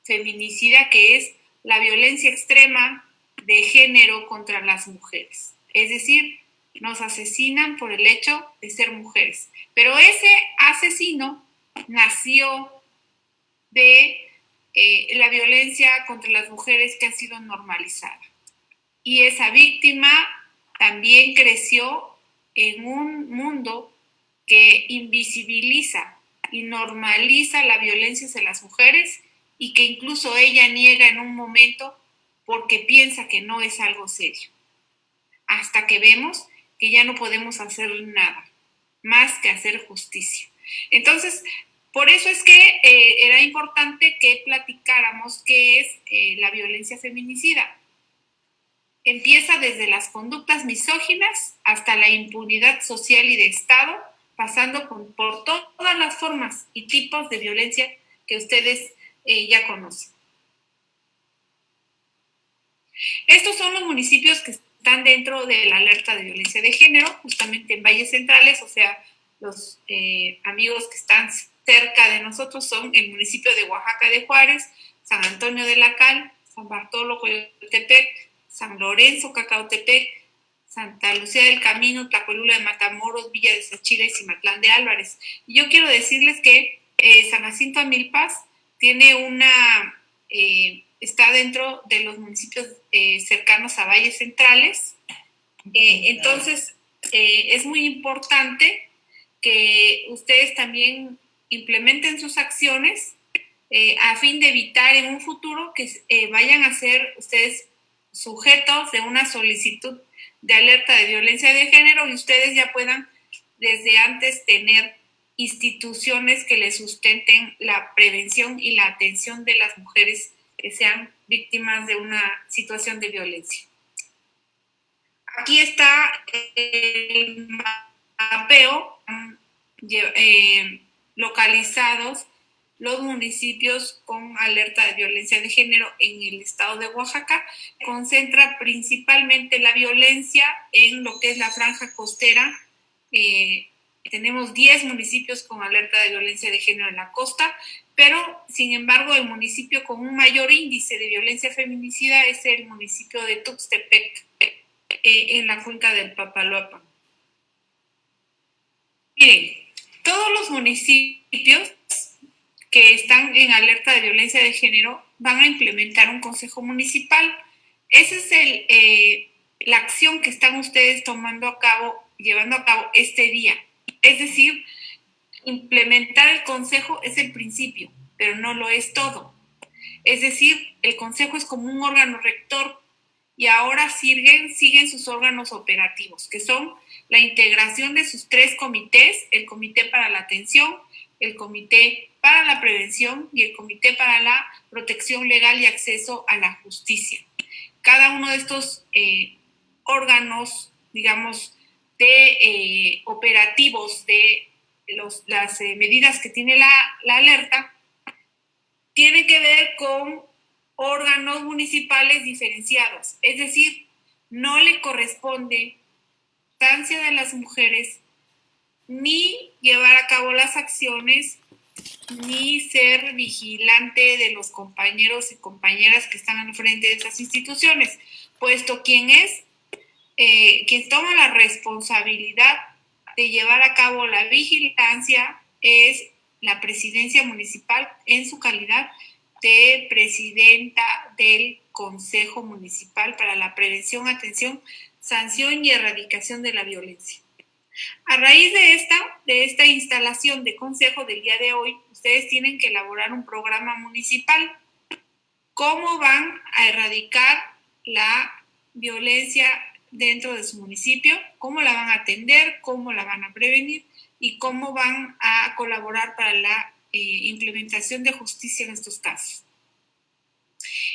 [SPEAKER 7] feminicida, que es la violencia extrema de género contra las mujeres. Es decir, nos asesinan por el hecho de ser mujeres. Pero ese asesino nació de la violencia contra las mujeres que ha sido normalizada. Y esa víctima también creció en un mundo que invisibiliza y normaliza la violencia hacia las mujeres y que incluso ella niega en un momento porque piensa que no es algo serio. Hasta que vemos que ya no podemos hacer nada más que hacer justicia. Entonces, por eso es que era importante que platicáramos qué es la violencia feminicida. Empieza desde las conductas misóginas hasta la impunidad social y de Estado, pasando por todas las formas y tipos de violencia que ustedes ya conocen. Estos son los municipios que están dentro de la alerta de violencia de género, justamente en Valles Centrales, o sea, los amigos que están cerca de nosotros son el municipio de Oaxaca de Juárez, San Antonio de la Cal, San Bartolo, Coyotepec, San Lorenzo, Cacautepec, Santa Lucía del Camino, Tlacolula de Matamoros, Villa de Sachira y Cimatlán de Álvarez. Y yo quiero decirles que San Jacinto Amilpas tiene está dentro de los municipios cercanos a Valles Centrales. Entonces, es muy importante que ustedes también implementen sus acciones a fin de evitar en un futuro que vayan a ser ustedes sujetos de una solicitud de alerta de violencia de género y ustedes ya puedan desde antes tener instituciones que les sustenten la prevención y la atención de las mujeres que sean víctimas de una situación de violencia. Aquí está el mapeo localizados los municipios con alerta de violencia de género en el estado de Oaxaca. Concentra principalmente la violencia en lo que es la franja costera. Tenemos 10 municipios con alerta de violencia de género en la costa, pero sin embargo el municipio con un mayor índice de violencia feminicida es el municipio de Tuxtepec, en la cuenca del Papaloapan. Miren, todos los municipios que están en alerta de violencia de género van a implementar un consejo municipal. Esa es la acción que están ustedes llevando a cabo este día. Es decir, implementar el consejo es el principio, pero no lo es todo. Es decir, el consejo es como un órgano rector y ahora siguen sus órganos operativos, que son la integración de sus 3 comités, el comité para la atención, el comité para la prevención y el comité para la protección legal y acceso a la justicia. Cada uno de estos órganos, digamos, de operativos de las medidas que tiene la alerta, tiene que ver con órganos municipales diferenciados, es decir, no le corresponde instancia de las mujeres ni llevar a cabo las acciones ni ser vigilante de los compañeros y compañeras que están al frente de esas instituciones, puesto quien toma la responsabilidad de llevar a cabo la vigilancia es la presidencia municipal en su calidad de presidenta del Consejo Municipal para la Prevención, Atención, Sanción y Erradicación de la Violencia. A raíz de esta instalación de consejo del día de hoy, ustedes tienen que elaborar un programa municipal. ¿Cómo van a erradicar la violencia dentro de su municipio? ¿Cómo la van a atender? ¿Cómo la van a prevenir? ¿Y cómo van a colaborar para la implementación de justicia en estos casos?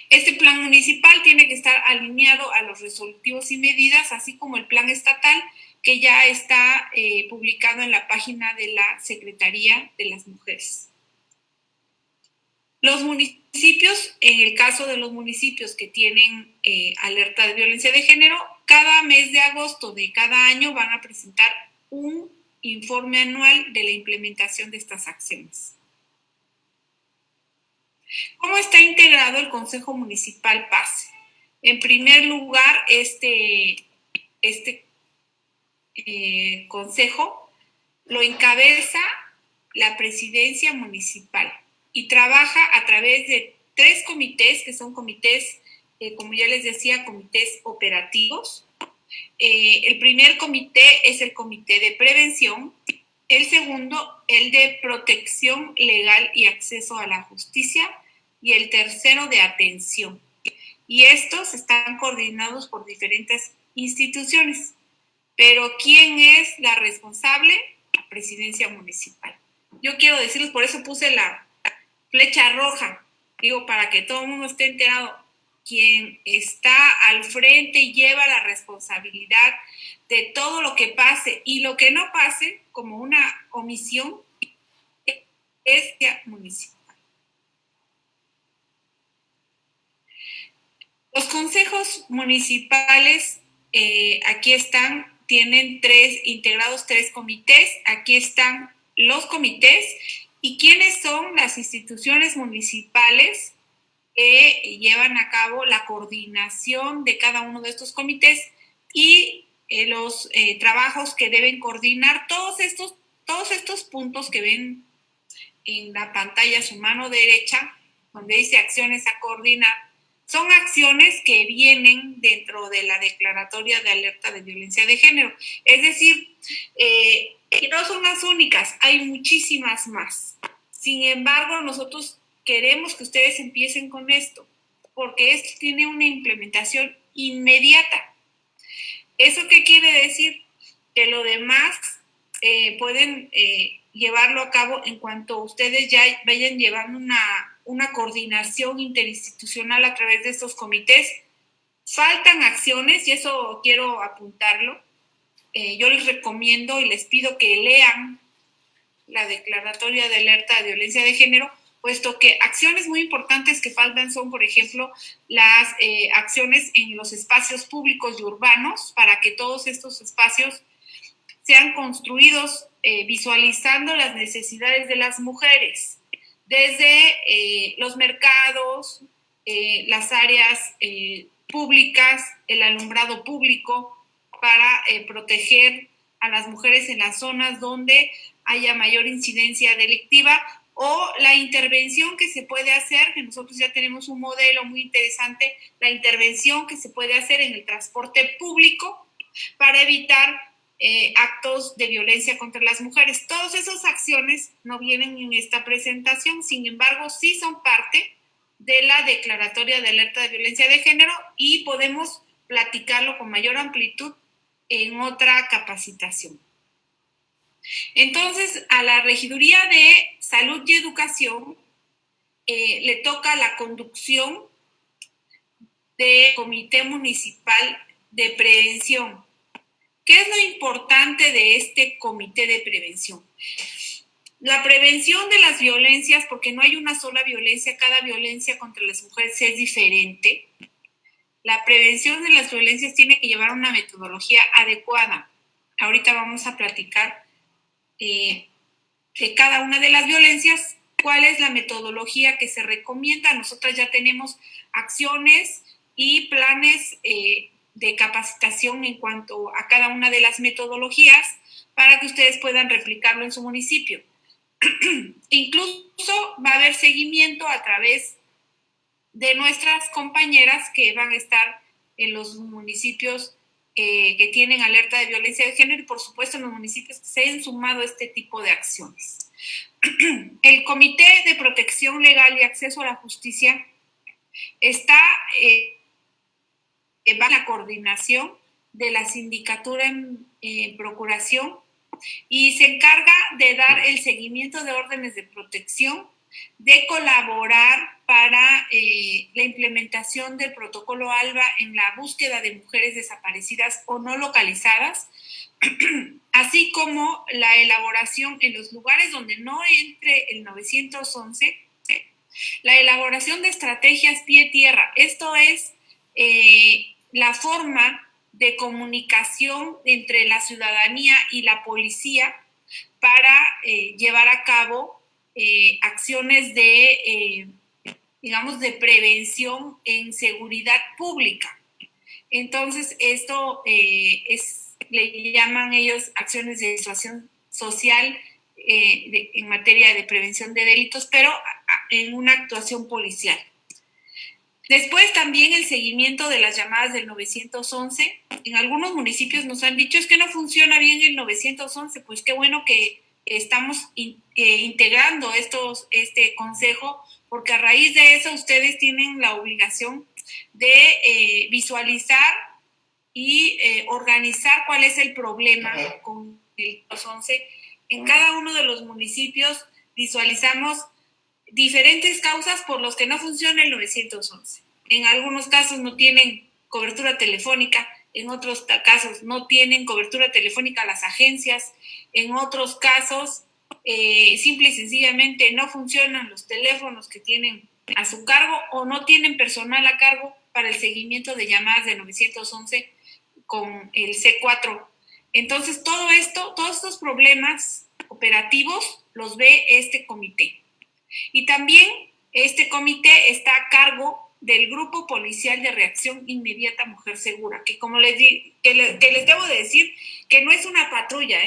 [SPEAKER 7] Este plan municipal tiene que estar alineado a los resolutivos y medidas, así como el plan estatal, que ya está publicado en la página de la Secretaría de las Mujeres. Los municipios, en el caso de los municipios que tienen alerta de violencia de género, cada mes de agosto de cada año van a presentar un informe anual de la implementación de estas acciones. ¿Cómo está integrado el Consejo Municipal PAS? En primer lugar, este consejo lo encabeza la presidencia municipal y trabaja a través de 3 comités, que son comités, como ya les decía, comités operativos. El primer comité es el comité de prevención, el segundo, el de protección legal y acceso a la justicia, y el tercero de atención. Y estos están coordinados por diferentes instituciones. Pero ¿quién es la responsable? La presidencia municipal. Yo quiero decirles, por eso puse la flecha roja, digo, para que todo el mundo esté enterado. Quien está al frente y lleva la responsabilidad de todo lo que pase y lo que no pase como una omisión es la municipal. Los consejos municipales, aquí están, tienen integrados 3 comités. Aquí están los comités y quiénes son las instituciones municipales que llevan a cabo la coordinación de cada uno de estos comités y los trabajos que deben coordinar todos estos puntos que ven en la pantalla a su mano derecha, donde dice acciones a coordinar. Son acciones que vienen dentro de la declaratoria de alerta de violencia de género. Es decir, y no son las únicas, hay muchísimas más. Sin embargo, nosotros queremos que ustedes empiecen con esto, porque esto tiene una implementación inmediata. ¿Eso qué quiere decir? Que lo demás pueden llevarlo a cabo en cuanto ustedes ya vayan llevando una coordinación interinstitucional a través de estos comités. Faltan acciones y eso quiero apuntarlo. Yo les recomiendo y les pido que lean la declaratoria de alerta de violencia de género, puesto que acciones muy importantes que faltan son, por ejemplo, las acciones en los espacios públicos y urbanos, para que todos estos espacios sean construidos visualizando las necesidades de las mujeres, desde los mercados, las áreas públicas, el alumbrado público, para proteger a las mujeres en las zonas donde haya mayor incidencia delictiva, o la intervención que se puede hacer, que nosotros ya tenemos un modelo muy interesante, la intervención que se puede hacer en el transporte público para evitar actos de violencia contra las mujeres. Todas esas acciones no vienen en esta presentación, sin embargo, sí son parte de la declaratoria de alerta de violencia de género y podemos platicarlo con mayor amplitud en otra capacitación. Entonces, a la Regiduría de Salud y Educación le toca la conducción del Comité Municipal de Prevención. ¿Qué es lo importante de este comité de prevención? La prevención de las violencias, porque no hay una sola violencia, cada violencia contra las mujeres es diferente. La prevención de las violencias tiene que llevar una metodología adecuada. Ahorita vamos a platicar de cada una de las violencias, cuál es la metodología que se recomienda. Nosotras ya tenemos acciones y planes de capacitación en cuanto a cada una de las metodologías para que ustedes puedan replicarlo en su municipio. Incluso va a haber seguimiento a través de nuestras compañeras que van a estar en los municipios que tienen alerta de violencia de género y por supuesto en los municipios que se han sumado a este tipo de acciones. El Comité de Protección Legal y Acceso a la Justicia está bajo la coordinación de la Sindicatura en Procuración y se encarga de dar el seguimiento de órdenes de protección, de colaborar para la implementación del protocolo ALBA en la búsqueda de mujeres desaparecidas o no localizadas, así como la elaboración en los lugares donde no entre el 911, la elaboración de estrategias pie-tierra. Esto es la forma de comunicación entre la ciudadanía y la policía para llevar a cabo acciones de, digamos, de prevención en seguridad pública. Entonces, esto le llaman ellos acciones de disuasión social en materia de prevención de delitos, pero en una actuación policial. Después también el seguimiento de las llamadas del 911. En algunos municipios nos han dicho es que no funciona bien el 911, pues qué bueno que estamos integrando este consejo, porque a raíz de eso ustedes tienen la obligación de visualizar y organizar cuál es el problema con el 911. En cada uno de los municipios visualizamos diferentes causas por los que no funciona el 911. En algunos casos no tienen cobertura telefónica, en otros casos no tienen cobertura telefónica las agencias, en otros casos simple y sencillamente no funcionan los teléfonos que tienen a su cargo o no tienen personal a cargo para el seguimiento de llamadas de 911 con el C4. Entonces, todos estos problemas operativos los ve este comité. Y también este comité está a cargo del Grupo Policial de Reacción Inmediata Mujer Segura, que como les debo de decir, que no es una patrulla,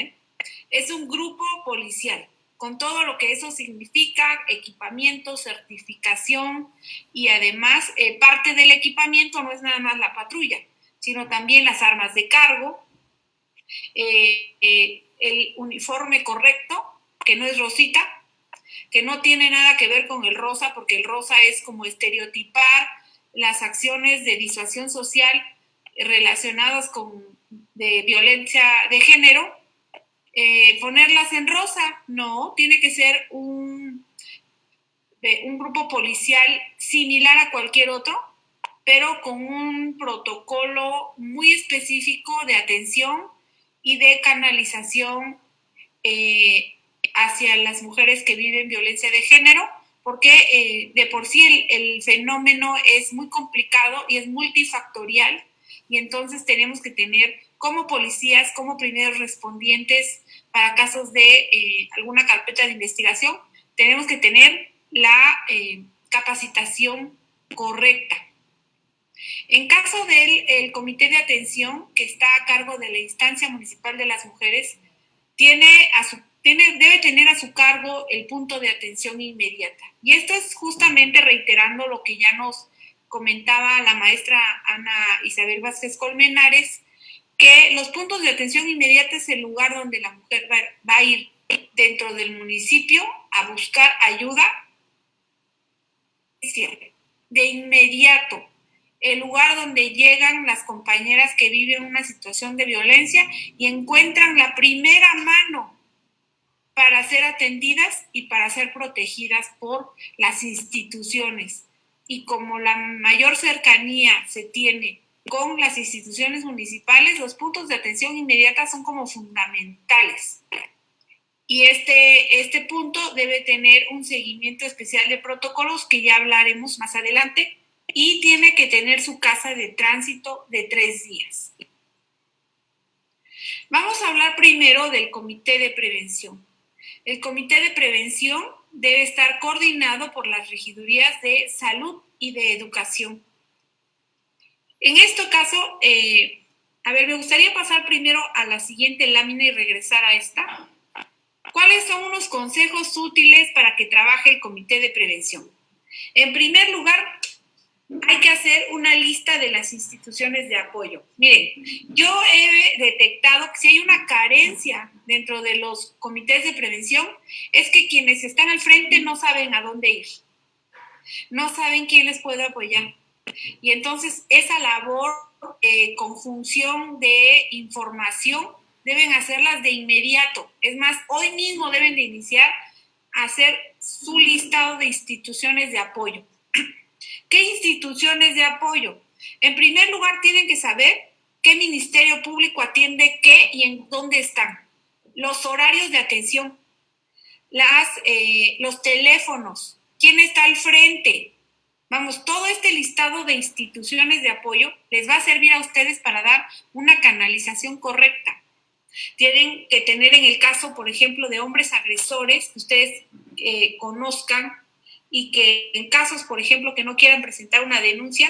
[SPEAKER 7] es un grupo policial, con todo lo que eso significa, equipamiento, certificación, y además parte del equipamiento no es nada más la patrulla, sino también las armas de cargo, el uniforme correcto, que no es rosita, que no tiene nada que ver con el rosa, porque el rosa es como estereotipar las acciones de disuasión social relacionadas con de violencia de género, ponerlas en rosa. No, tiene que ser un grupo policial similar a cualquier otro, pero con un protocolo muy específico de atención y de canalización hacia las mujeres que viven violencia de género, porque de por sí el fenómeno es muy complicado y es multifactorial, y entonces tenemos que tener como policías, como primeros respondientes para casos de alguna carpeta de investigación, tenemos que tener la capacitación correcta. En caso del comité de atención, que está a cargo de la instancia municipal de las mujeres, debe tener a su cargo el punto de atención inmediata. Y esto es justamente reiterando lo que ya nos comentaba la maestra Ana Isabel Vázquez Colmenares, que los puntos de atención inmediata es el lugar donde la mujer va a ir dentro del municipio a buscar ayuda de inmediato. El lugar donde llegan las compañeras que viven una situación de violencia y encuentran la primera mano para ser atendidas y para ser protegidas por las instituciones. Y como la mayor cercanía se tiene con las instituciones municipales, los puntos de atención inmediata son como fundamentales. Y este punto debe tener un seguimiento especial de protocolos que ya hablaremos más adelante, y tiene que tener su casa de tránsito de 3 días. Vamos a hablar primero del comité de prevención. El comité de prevención debe estar coordinado por las regidurías de salud y de educación. En este caso, me gustaría pasar primero a la siguiente lámina y regresar a esta. ¿Cuáles son unos consejos útiles para que trabaje el comité de prevención? En primer lugar, hay que hacer una lista de las instituciones de apoyo. Miren, yo he detectado que si hay una carencia dentro de los comités de prevención, es que quienes están al frente no saben a dónde ir, no saben quién les puede apoyar. Y entonces esa labor, conjunción de información, deben hacerlas de inmediato. Es más, hoy mismo deben de iniciar a hacer su listado de instituciones de apoyo. ¿Qué instituciones de apoyo? En primer lugar, tienen que saber qué ministerio público atiende qué y en dónde están. Los horarios de atención, los teléfonos, quién está al frente. Vamos, todo este listado de instituciones de apoyo les va a servir a ustedes para dar una canalización correcta. Tienen que tener, en el caso, por ejemplo, de hombres agresores, que ustedes conozcan, y que en casos, por ejemplo, que no quieran presentar una denuncia,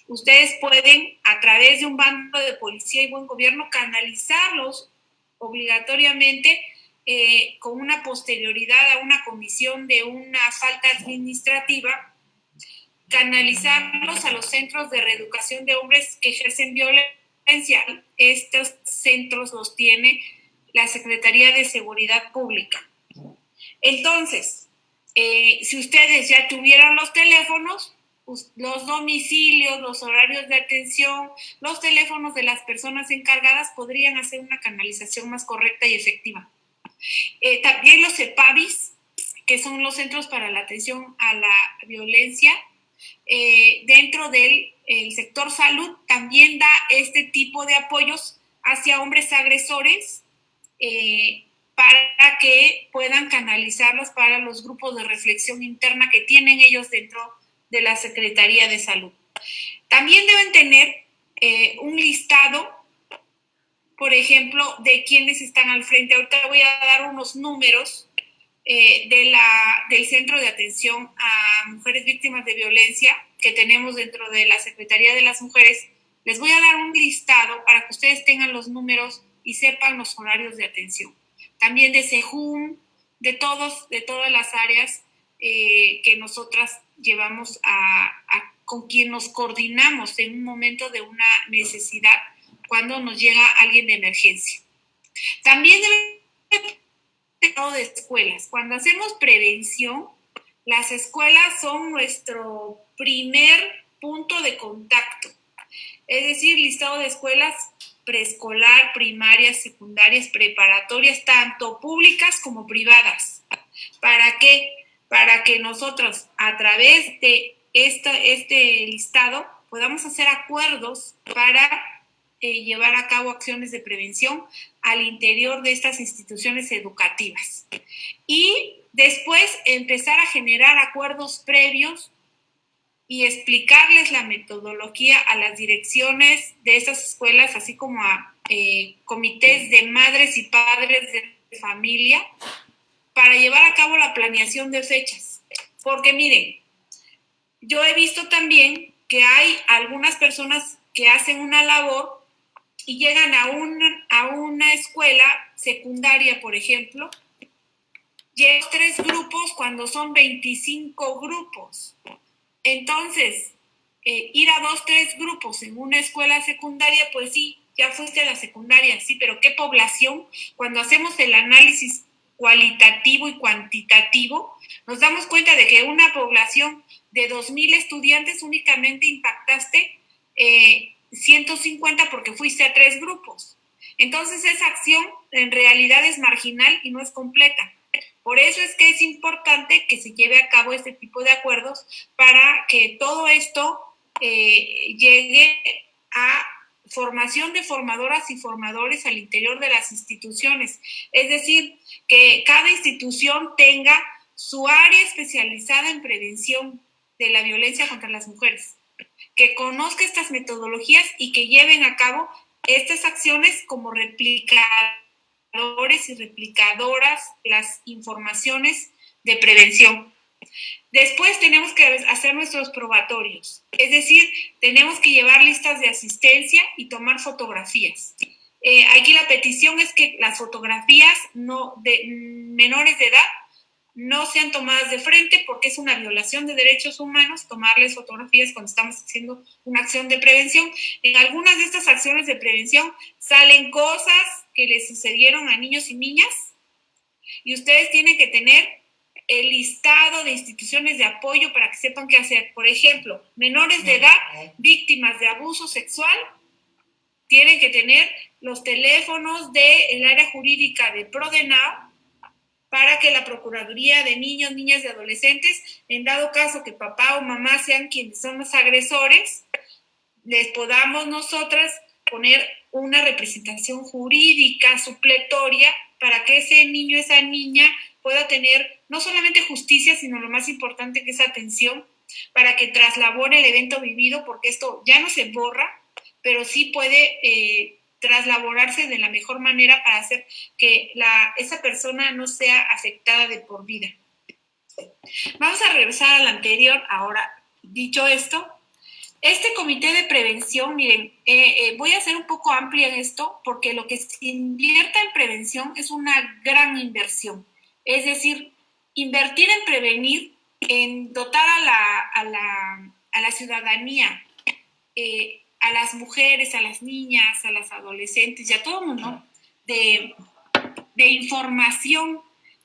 [SPEAKER 7] ustedes pueden, a través de un bando de policía y buen gobierno, canalizarlos obligatoriamente con una posterioridad a una comisión de una falta administrativa, canalizarlos a los centros de reeducación de hombres que ejercen violencia. Estos centros los tiene la Secretaría de Seguridad Pública. Entonces, si ustedes ya tuvieran los teléfonos, los domicilios, los horarios de atención, los teléfonos de las personas encargadas, podrían hacer una canalización más correcta y efectiva. También los CEPAVIS, que son los Centros para la Atención a la Violencia, dentro del sector salud, también da este tipo de apoyos hacia hombres agresores, para que puedan canalizarlos para los grupos de reflexión interna que tienen ellos dentro de la Secretaría de Salud. También deben tener un listado, por ejemplo, de quienes están al frente. Ahorita voy a dar unos números del Centro de Atención a Mujeres Víctimas de Violencia que tenemos dentro de la Secretaría de las Mujeres. Les voy a dar un listado para que ustedes tengan los números y sepan los horarios de atención. También de SEJUM, de todas las áreas que nosotras llevamos con quien nos coordinamos en un momento de una necesidad, cuando nos llega alguien de emergencia. También debe de escuelas. Cuando hacemos prevención, las escuelas son nuestro primer punto de contacto. Es decir, listado de escuelas preescolar, primarias, secundarias, preparatorias, tanto públicas como privadas. ¿Para qué? Para que nosotros, a través de este listado, podamos hacer acuerdos para llevar a cabo acciones de prevención al interior de estas instituciones educativas. Y después empezar a generar acuerdos previos y explicarles la metodología a las direcciones de estas escuelas, así como a comités de madres y padres de familia, para llevar a cabo la planeación de fechas. Porque miren, yo he visto también que hay algunas personas que hacen una labor y llegan a una escuela secundaria, por ejemplo, llegan 3 grupos cuando son 25 grupos. Entonces, ir a 2, 3 grupos en una escuela secundaria, pues sí, ya fuiste a la secundaria, sí, pero ¿qué población? Cuando hacemos el análisis cualitativo y cuantitativo, nos damos cuenta de que una población de 2,000 estudiantes únicamente impactaste 150 porque fuiste a 3 grupos. Entonces, esa acción en realidad es marginal y no es completa. Por eso es que es importante que se lleve a cabo este tipo de acuerdos para que todo esto llegue a formación de formadoras y formadores al interior de las instituciones. Es decir, que cada institución tenga su área especializada en prevención de la violencia contra las mujeres, que conozca estas metodologías y que lleven a cabo estas acciones como replicadores y replicadoras las informaciones de prevención. Después tenemos que hacer nuestros probatorios, es decir, tenemos que llevar listas de asistencia y tomar fotografías. Aquí la petición es que las fotografías de menores de edad no sean tomadas de frente porque es una violación de derechos humanos tomarles fotografías cuando estamos haciendo una acción de prevención. En algunas de estas acciones de prevención salen cosas que les sucedieron a niños y niñas y ustedes tienen que tener el listado de instituciones de apoyo para que sepan qué hacer. Por ejemplo, menores de edad víctimas de abuso sexual tienen que tener los teléfonos del área jurídica de Prodenao para que la Procuraduría de Niños, Niñas y Adolescentes, en dado caso que papá o mamá sean quienes son los agresores, les podamos nosotras poner una representación jurídica supletoria para que ese niño, esa niña pueda tener no solamente justicia, sino lo más importante que es atención, para que traslabore el evento vivido, porque esto ya no se borra, pero sí puede traslaborarse de la mejor manera para hacer que esa persona no sea afectada de por vida. Vamos a regresar al anterior. Ahora, dicho esto, este comité de prevención, miren, voy a ser un poco amplia en esto, porque lo que se invierta en prevención es una gran inversión. Es decir, invertir en prevenir, en dotar a la ciudadanía, a las mujeres, a las niñas, a las adolescentes y a todo el mundo de información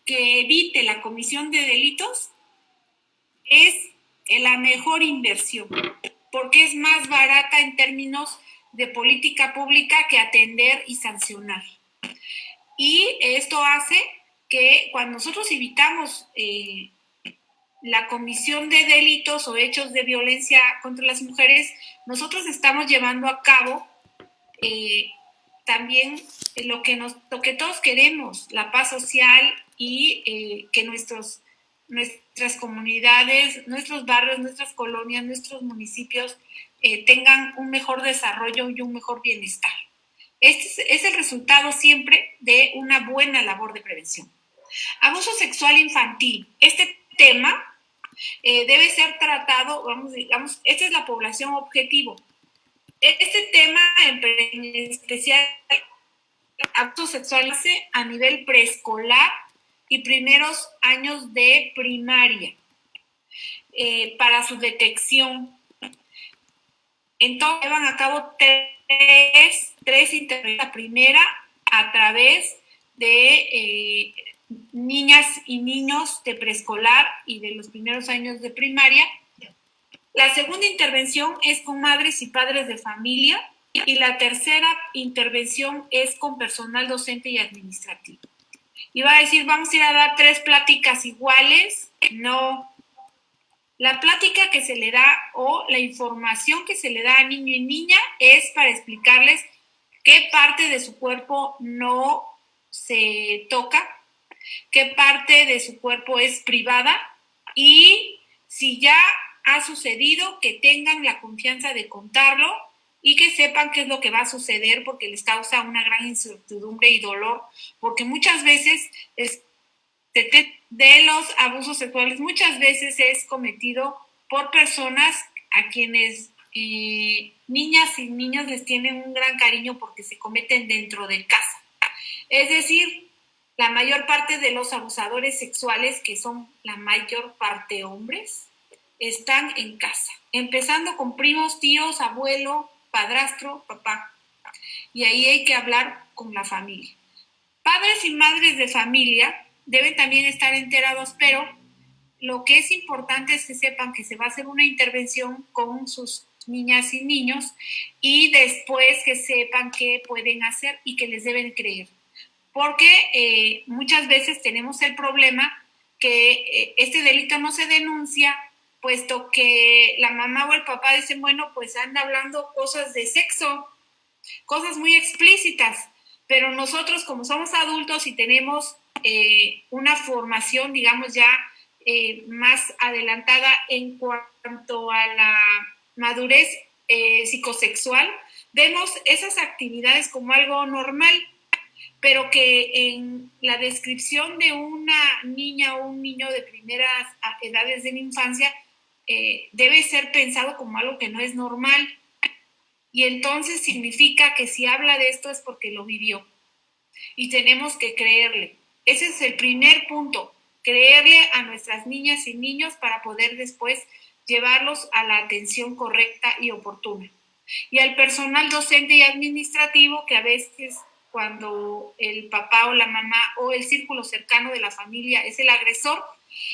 [SPEAKER 7] que evite la comisión de delitos es la mejor inversión, porque es más barata en términos de política pública que atender y sancionar. Y esto hace que cuando nosotros evitamos la comisión de delitos o hechos de violencia contra las mujeres, nosotros estamos llevando a cabo también lo que todos queremos, la paz social y que nuestras comunidades, nuestros barrios, nuestras colonias, nuestros municipios tengan un mejor desarrollo y un mejor bienestar. Este es el resultado siempre de una buena labor de prevención. Abuso sexual infantil. Este tema debe ser tratado, digamos, esta es la población objetivo. Este tema en especial, abuso sexual a nivel preescolar y primeros años de primaria, para su detección. Entonces, llevan a cabo tres intervenciones. La primera, a través de niñas y niños de preescolar y de los primeros años de primaria. La segunda intervención es con madres y padres de familia y la tercera intervención es con personal docente y administrativo. Iba a decir, vamos a ir a dar 3 pláticas iguales. No. La plática que se le da o la información que se le da a niño y niña es para explicarles qué parte de su cuerpo no se toca, qué parte de su cuerpo es privada y si ya ha sucedido, que tengan la confianza de contarlo y que sepan qué es lo que va a suceder porque les causa una gran incertidumbre y dolor, porque muchas veces de los abusos sexuales muchas veces es cometido por personas a quienes niñas y niños les tienen un gran cariño porque se cometen dentro de casa. Es decir, la mayor parte de los abusadores sexuales, que son la mayor parte hombres, están en casa, empezando con primos, tíos, abuelo, padrastro, papá. Y ahí hay que hablar con la familia. Padres y madres de familia deben también estar enterados, pero lo que es importante es que sepan que se va a hacer una intervención con sus niñas y niños y después que sepan qué pueden hacer y que les deben creer. Porque muchas veces tenemos el problema que este delito no se denuncia puesto que la mamá o el papá dicen, bueno, pues anda hablando cosas de sexo, cosas muy explícitas, pero nosotros como somos adultos y tenemos una formación, digamos, ya más adelantada en cuanto a la madurez psicosexual, vemos esas actividades como algo normal, pero que en la descripción de una niña o un niño de primeras edades de la infancia debe ser pensado como algo que no es normal. Y entonces significa que si habla de esto es porque lo vivió. Y tenemos que creerle. Ese es el primer punto, creerle a nuestras niñas y niños para poder después llevarlos a la atención correcta y oportuna. Y al personal docente y administrativo, que a veces cuando el papá o la mamá o el círculo cercano de la familia es el agresor,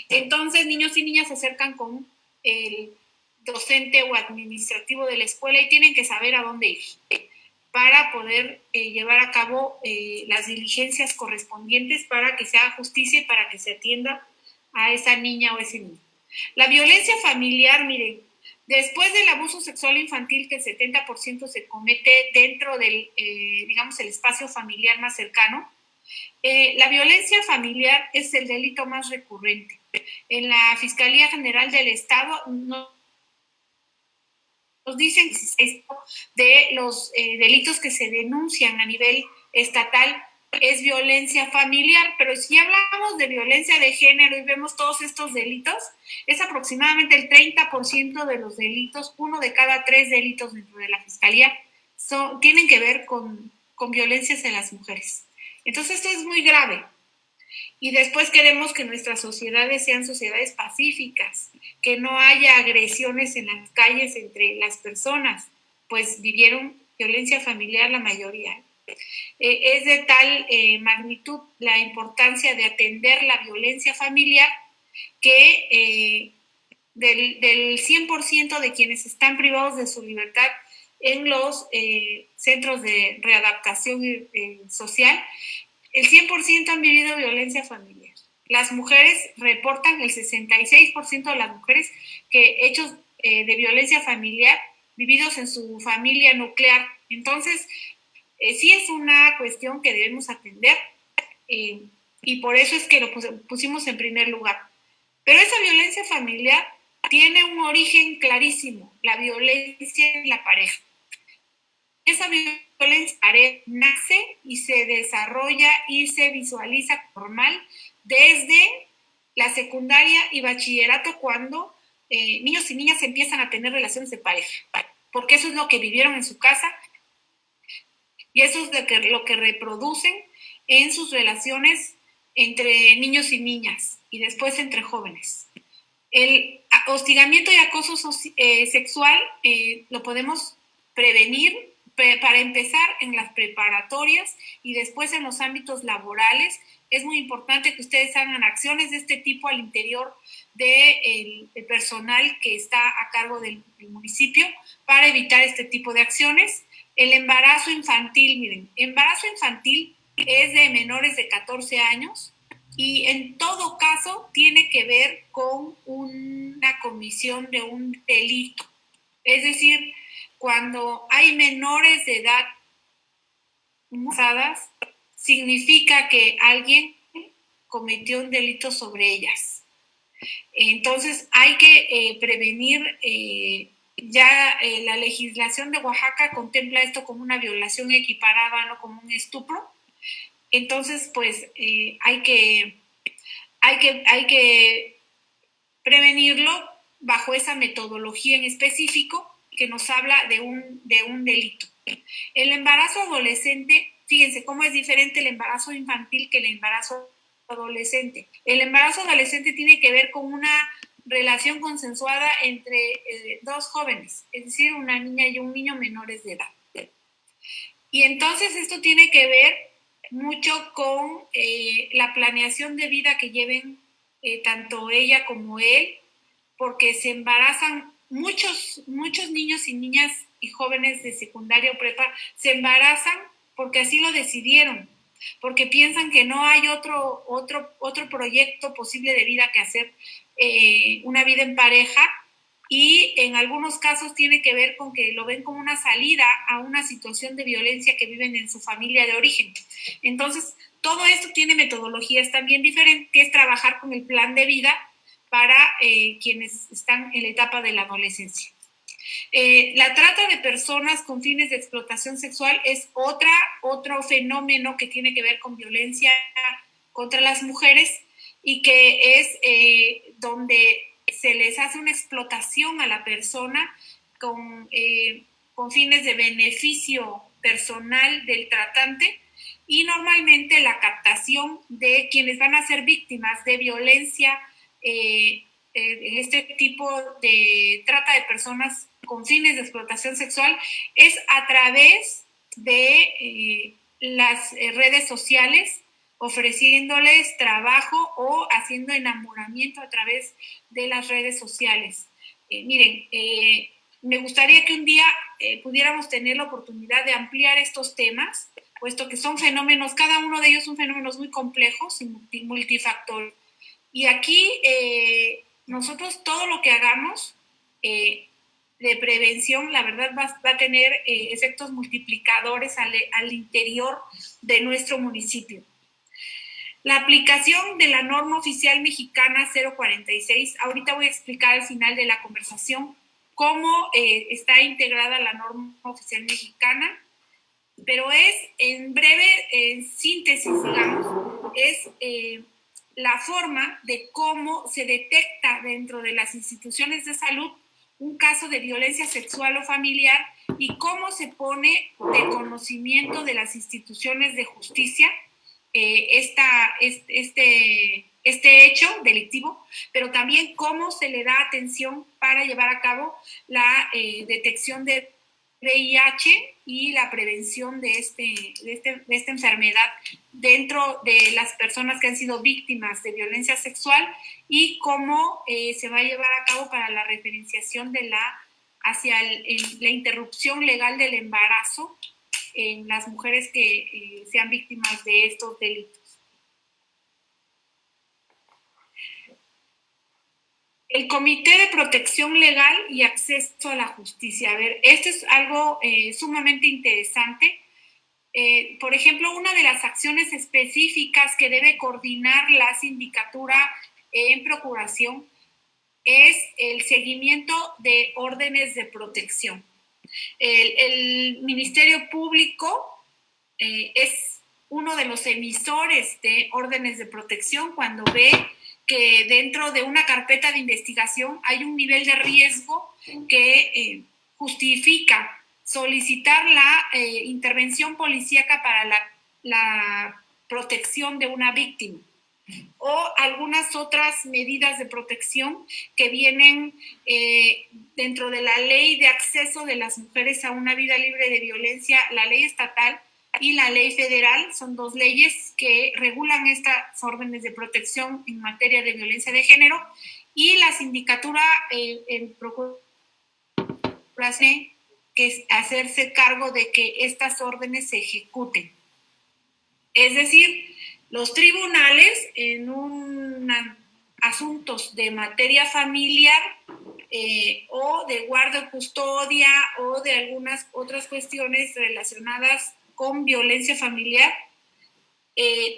[SPEAKER 7] entonces niños y niñas se acercan con el docente o administrativo de la escuela y tienen que saber a dónde ir para poder llevar a cabo las diligencias correspondientes para que se haga justicia y para que se atienda a esa niña o ese niño. La violencia familiar, miren, después del abuso sexual infantil, que el 70% se comete dentro del, digamos, el espacio familiar más cercano, la violencia familiar es el delito más recurrente. En la Fiscalía General del Estado nos dicen esto de los delitos que se denuncian a nivel estatal es violencia familiar, pero si hablamos de violencia de género y vemos todos estos delitos, es aproximadamente el 30% de los delitos, 1 de cada 3 delitos dentro de la Fiscalía tienen que ver con violencias en las mujeres. Entonces esto es muy grave. Y después queremos que nuestras sociedades sean sociedades pacíficas, que no haya agresiones en las calles entre las personas, pues vivieron violencia familiar la mayoría. Es de tal magnitud la importancia de atender la violencia familiar que del 100% de quienes están privados de su libertad en los centros de readaptación social, el 100% han vivido violencia familiar. Las mujeres reportan, el 66% de las mujeres, que hechos de violencia familiar vividos en su familia nuclear. Entonces, sí es una cuestión que debemos atender y por eso es que lo pusimos en primer lugar. Pero esa violencia familiar tiene un origen clarísimo, la violencia en la pareja. Esa violencia nace y se desarrolla y se visualiza normal desde la secundaria y bachillerato cuando niños y niñas empiezan a tener relaciones de pareja, porque eso es lo que vivieron en su casa y eso es lo que reproducen en sus relaciones entre niños y niñas y después entre jóvenes. El hostigamiento y acoso sexual lo podemos prevenir para empezar en las preparatorias y después en los ámbitos laborales. Es muy importante que ustedes hagan acciones de este tipo al interior del personal que está a cargo del municipio para evitar este tipo de acciones. El embarazo infantil, miren, embarazo infantil es de menores de 14 años y en todo caso tiene que ver con una comisión de un delito. Es decir, cuando hay menores de edad embarazadas, significa que alguien cometió un delito sobre ellas. Entonces hay que prevenir, la legislación de Oaxaca contempla esto como una violación equiparada, no como un estupro. Entonces, pues hay que prevenirlo bajo esa metodología en específico que nos habla de un delito. El embarazo adolescente, fíjense cómo es diferente el embarazo infantil que el embarazo adolescente. El embarazo adolescente tiene que ver con una relación consensuada entre dos jóvenes, es decir, una niña y un niño menores de edad. Y entonces esto tiene que ver mucho con la planeación de vida que lleven tanto ella como él, porque se embarazan muchos niños y niñas y jóvenes de secundaria o prepa, se embarazan porque así lo decidieron, porque piensan que no hay otro proyecto posible de vida que hacer, una vida en pareja, y en algunos casos tiene que ver con que lo ven como una salida a una situación de violencia que viven en su familia de origen. Entonces, todo esto tiene metodologías también diferentes, que es trabajar con el plan de vida para quienes están en la etapa de la adolescencia. La trata de personas con fines de explotación sexual es otro fenómeno que tiene que ver con violencia contra las mujeres, y que es donde se les hace una explotación a la persona con fines de beneficio personal del tratante, y normalmente la captación de quienes van a ser víctimas de violencia en este tipo de trata de personas con fines de explotación sexual es a través de las redes sociales, ofreciéndoles trabajo o haciendo enamoramiento a través de las redes sociales. Miren, me gustaría que un día pudiéramos tener la oportunidad de ampliar estos temas, puesto que son fenómenos, cada uno de ellos son fenómenos muy complejos y multifactoriales. Y aquí nosotros todo lo que hagamos de prevención, la verdad va a tener efectos multiplicadores al interior de nuestro municipio. La aplicación de la norma oficial mexicana 046, ahorita voy a explicar al final de la conversación cómo está integrada la norma oficial mexicana, pero es en breve, en síntesis, digamos, es la forma de cómo se detecta dentro de las instituciones de salud un caso de violencia sexual o familiar, y cómo se pone de conocimiento de las instituciones de justicia este hecho delictivo, pero también cómo se le da atención para llevar a cabo la detección de VIH y la prevención de esta enfermedad dentro de las personas que han sido víctimas de violencia sexual, y cómo se va a llevar a cabo para la referenciación hacia la interrupción legal del embarazo en las mujeres que sean víctimas de estos delitos. El Comité de Protección Legal y Acceso a la Justicia. A ver, esto es algo sumamente interesante. Por ejemplo, una de las acciones específicas que debe coordinar la sindicatura en procuración es el seguimiento de órdenes de protección. El Ministerio Público es uno de los emisores de órdenes de protección cuando ve que dentro de una carpeta de investigación hay un nivel de riesgo que justifica solicitar la intervención policíaca para la protección de una víctima, o algunas otras medidas de protección que vienen dentro de la ley de acceso de las mujeres a una vida libre de violencia, la ley estatal y la ley federal. Son dos leyes que regulan estas órdenes de protección en materia de violencia de género, y la sindicatura en procuración que es hacerse cargo de que estas órdenes se ejecuten. Es decir, los tribunales en asuntos de materia familiar o de guarda o custodia o de algunas otras cuestiones relacionadas con violencia familiar,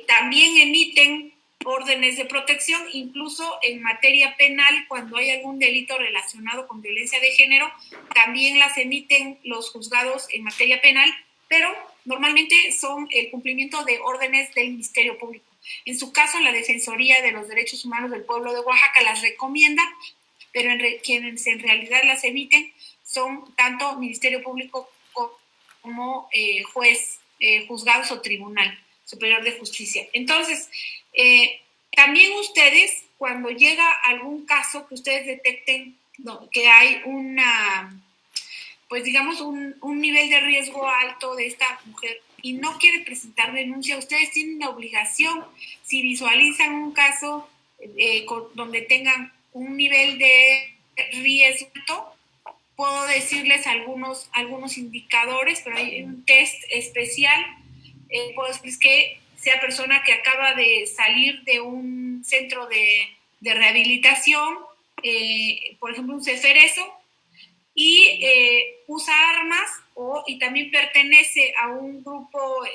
[SPEAKER 7] también emiten órdenes de protección, incluso en materia penal, cuando hay algún delito relacionado con violencia de género, también las emiten los juzgados en materia penal, pero normalmente son el cumplimiento de órdenes del Ministerio Público. En su caso, la Defensoría de los Derechos Humanos del Pueblo de Oaxaca las recomienda, pero quienes en realidad las emiten son tanto Ministerio Público como juez, juzgados o Tribunal Superior de Justicia. Entonces, también ustedes, cuando llega algún caso que ustedes detecten que hay un nivel de riesgo alto de esta mujer y no quiere presentar denuncia, ustedes tienen la obligación, si visualizan un caso donde tengan un nivel de riesgo, puedo decirles algunos indicadores, pero hay un test especial. Puedo decirles que sea persona que acaba de salir de un centro de rehabilitación, por ejemplo, un ceferezo, y usa armas y también pertenece a un grupo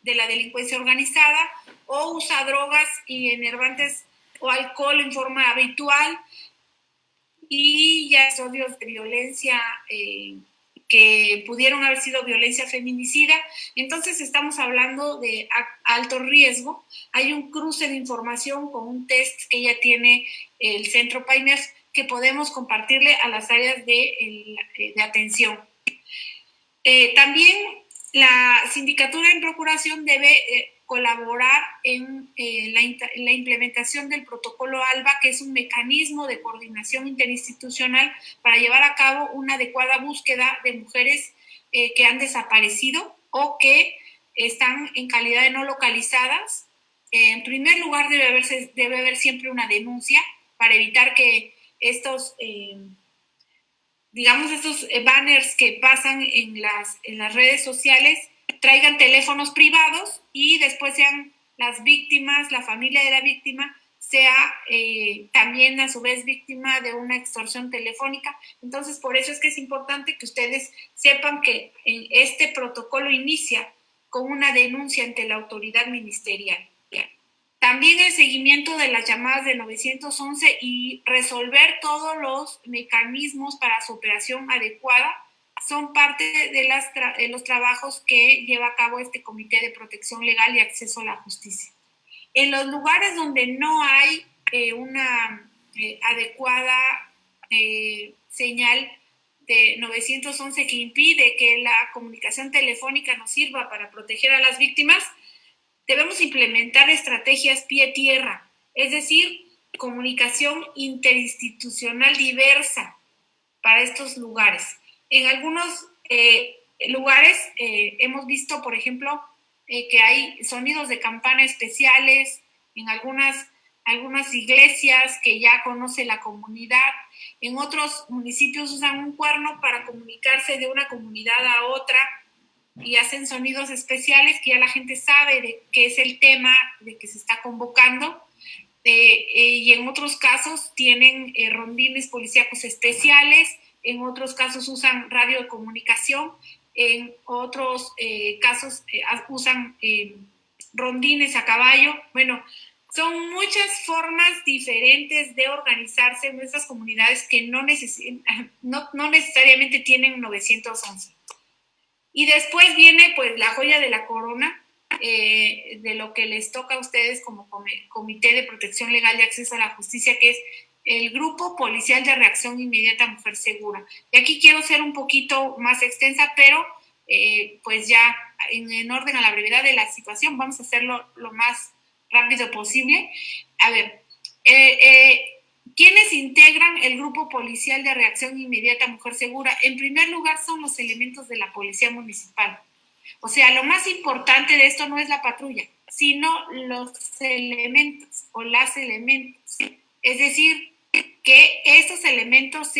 [SPEAKER 7] de la delincuencia organizada, o usa drogas y enervantes o alcohol en forma habitual, y ya episodios de violencia que pudieron haber sido violencia feminicida. Entonces estamos hablando de alto riesgo. Hay un cruce de información con un test que ya tiene el Centro PAIMEF, que podemos compartirle a las áreas de atención. También la Sindicatura en Procuración debe colaborar en la implementación del protocolo ALBA, que es un mecanismo de coordinación interinstitucional para llevar a cabo una adecuada búsqueda de mujeres que han desaparecido o que están en calidad de no localizadas. En primer lugar, debe haber siempre una denuncia para evitar que estos banners que pasan en las redes sociales traigan teléfonos privados y después sean las víctimas, la familia de la víctima sea también a su vez víctima de una extorsión telefónica. Entonces, por eso es que es importante que ustedes sepan que este protocolo inicia con una denuncia ante la autoridad ministerial. También el seguimiento de las llamadas de 911 y resolver todos los mecanismos para su operación adecuada son parte de los trabajos que lleva a cabo este Comité de Protección Legal y Acceso a la Justicia. En los lugares donde no hay una adecuada señal de 911 que impide que la comunicación telefónica nos sirva para proteger a las víctimas, debemos implementar estrategias pie-tierra, es decir, comunicación interinstitucional diversa para estos lugares. En algunos lugares hemos visto, por ejemplo, que hay sonidos de campana especiales en algunas iglesias que ya conoce la comunidad. En otros municipios usan un cuerno para comunicarse de una comunidad a otra y hacen sonidos especiales que ya la gente sabe de qué es el tema de que se está convocando. Y en otros casos tienen rondines policíacos especiales, en otros casos usan radio de comunicación, en otros casos usan rondines a caballo. Bueno, son muchas formas diferentes de organizarse en nuestras comunidades que no necesariamente tienen 911. Y después viene pues la joya de la corona, de lo que les toca a ustedes como Comité de Protección Legal y Acceso a la Justicia, que es el Grupo Policial de Reacción Inmediata Mujer Segura. Y aquí quiero ser un poquito más extensa, pero pues ya en orden a la brevedad de la situación, vamos a hacerlo lo más rápido posible. A ver, ¿quiénes integran el Grupo Policial de Reacción Inmediata Mujer Segura? En primer lugar, son los elementos de la Policía Municipal. O sea, lo más importante de esto no es la patrulla, sino los elementos o las elementos. Es decir, que estos elementos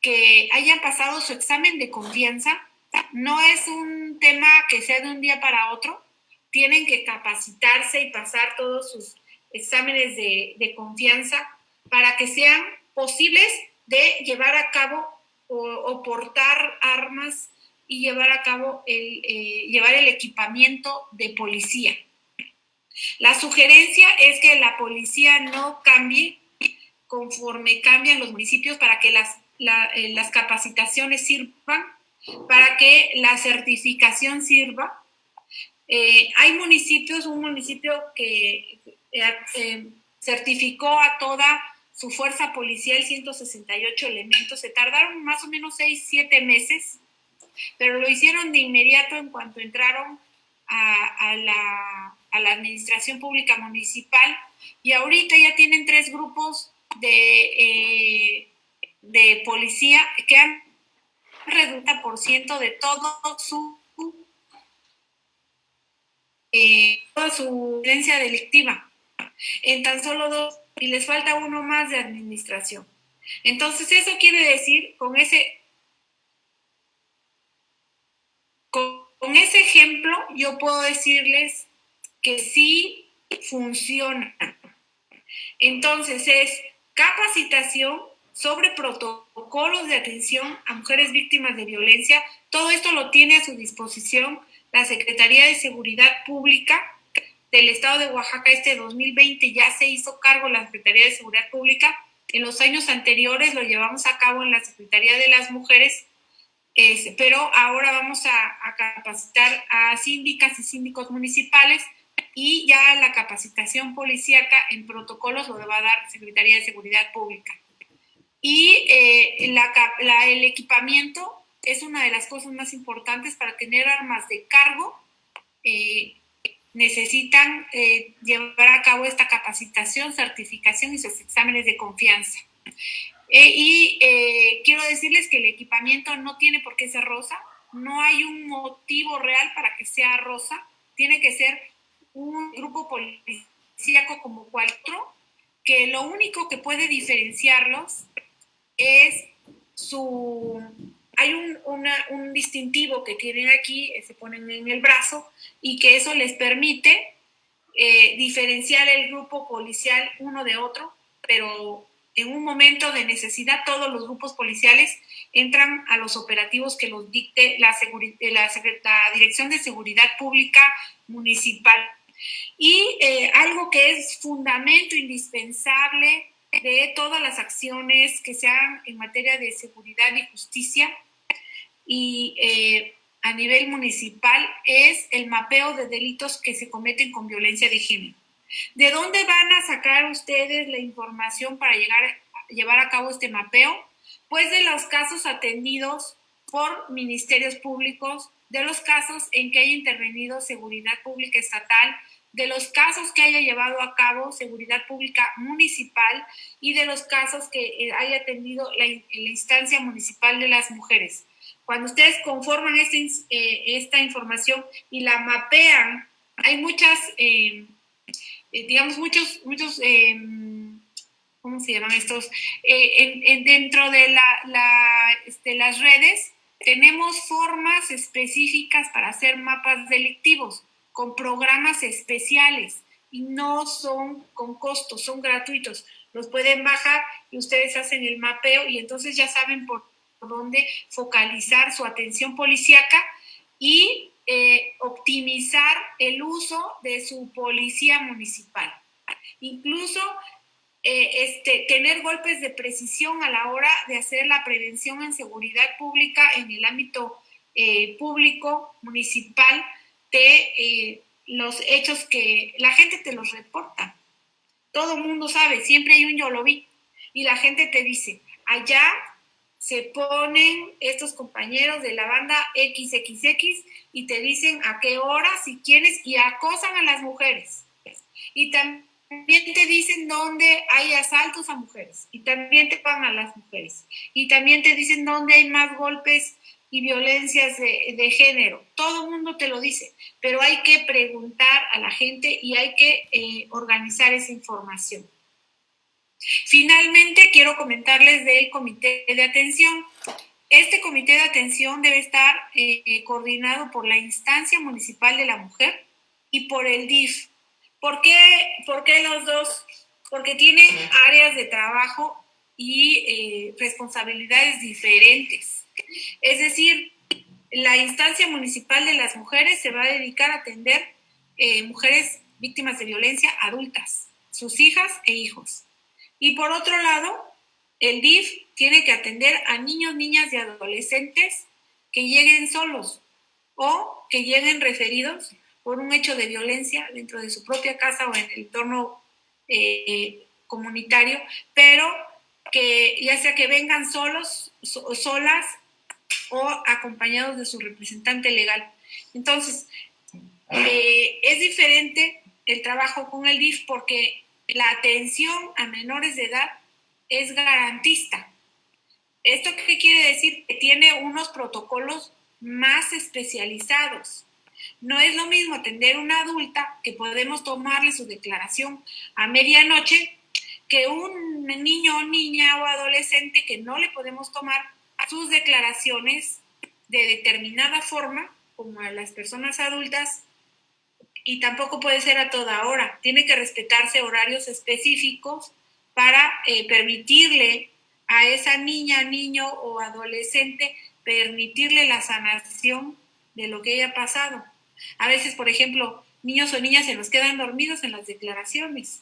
[SPEAKER 7] que hayan pasado su examen de confianza. No es un tema que sea de un día para otro. Tienen que capacitarse y pasar todos sus exámenes de confianza para que sean posibles de llevar a cabo o portar armas y llevar a cabo llevar el equipamiento de policía. La sugerencia es que la policía no cambie conforme cambian los municipios, para que las capacitaciones sirvan, para que la certificación sirva. Hay un municipio que certificó a toda su fuerza policial 168 elementos. Se tardaron más o menos 6-7 meses, pero lo hicieron de inmediato en cuanto entraron a la administración pública municipal, y ahorita ya tienen 3 grupos de policía que han reducido el 30% de toda su violencia delictiva en tan solo 2, y les falta uno más de administración. Entonces, eso quiere decir, con ese ejemplo, yo puedo decirles que sí funciona. Entonces es capacitación sobre protocolos de atención a mujeres víctimas de violencia. Todo esto lo tiene a su disposición la Secretaría de Seguridad Pública del Estado de Oaxaca. Este 2020 ya se hizo cargo la Secretaría de Seguridad Pública. En los años anteriores lo llevamos a cabo en la Secretaría de las Mujeres, pero ahora vamos a capacitar a síndicas y síndicos municipales, y ya la capacitación policíaca en protocolos lo va a dar Secretaría de Seguridad Pública. Y el equipamiento es una de las cosas más importantes. Para tener armas de cargo. Necesitan llevar a cabo esta capacitación, certificación y sus exámenes de confianza. Quiero decirles que el equipamiento no tiene por qué ser rosa, no hay un motivo real para que sea rosa, tiene que ser un grupo policíaco como cualquier otro, que lo único que puede diferenciarlos es hay un distintivo que tienen aquí, se ponen en el brazo, y que eso les permite diferenciar el grupo policial uno de otro, pero en un momento de necesidad todos los grupos policiales entran a los operativos que los dicte la Dirección de Seguridad Pública Municipal. Y algo que es fundamento indispensable de todas las acciones que se hagan en materia de seguridad y justicia y a nivel municipal es el mapeo de delitos que se cometen con violencia de género. ¿De dónde van a sacar ustedes la información para llevar a cabo este mapeo? Pues de los casos atendidos por ministerios públicos, de los casos en que haya intervenido Seguridad Pública Estatal, de los casos que haya llevado a cabo Seguridad Pública Municipal y de los casos que haya atendido la instancia municipal de las mujeres. Cuando ustedes conforman esta información y la mapean, hay muchas, ¿cómo se llaman estos? Dentro de las redes tenemos formas específicas para hacer mapas delictivos con programas especiales y no son con costos, son gratuitos. Los pueden bajar y ustedes hacen el mapeo y entonces ya saben por dónde focalizar su atención policíaca y optimizar el uso de su policía municipal. Incluso tener golpes de precisión a la hora de hacer la prevención en seguridad pública en el ámbito público, municipal, de los hechos que la gente te los reporta. Todo el mundo sabe, siempre hay un yo lo vi. Y la gente te dice, allá se ponen estos compañeros de la banda XXX y te dicen a qué hora, si quieres, y acosan a las mujeres. Y también te dicen dónde hay asaltos a mujeres. Y también te pagan a las mujeres. Y también te dicen dónde hay más golpes y violencias de género. Todo el mundo te lo dice, pero hay que preguntar a la gente y hay que organizar esa información. Finalmente, quiero comentarles del comité de atención. Este comité de atención debe estar coordinado por la instancia municipal de la mujer y por el DIF. ¿Por qué los dos? Porque tienen áreas de trabajo y responsabilidades diferentes. Es decir, la instancia municipal de las mujeres se va a dedicar a atender mujeres víctimas de violencia adultas, sus hijas e hijos. Y por otro lado, el DIF tiene que atender a niños, niñas y adolescentes que lleguen solos o que lleguen referidos por un hecho de violencia dentro de su propia casa o en el entorno comunitario, pero que ya sea que vengan solos, solas o acompañados de su representante legal. Entonces, es diferente el trabajo con el DIF porque la atención a menores de edad es garantista. ¿Esto qué quiere decir? Que tiene unos protocolos más especializados. No es lo mismo atender a una adulta que podemos tomarle su declaración a medianoche que un niño, niña o adolescente que no le podemos tomar sus declaraciones de determinada forma, como a las personas adultas, y tampoco puede ser a toda hora. Tiene que respetarse horarios específicos para permitirle a esa niña, niño o adolescente, permitirle la sanación de lo que haya pasado. A veces, por ejemplo, niños o niñas se nos quedan dormidos en las declaraciones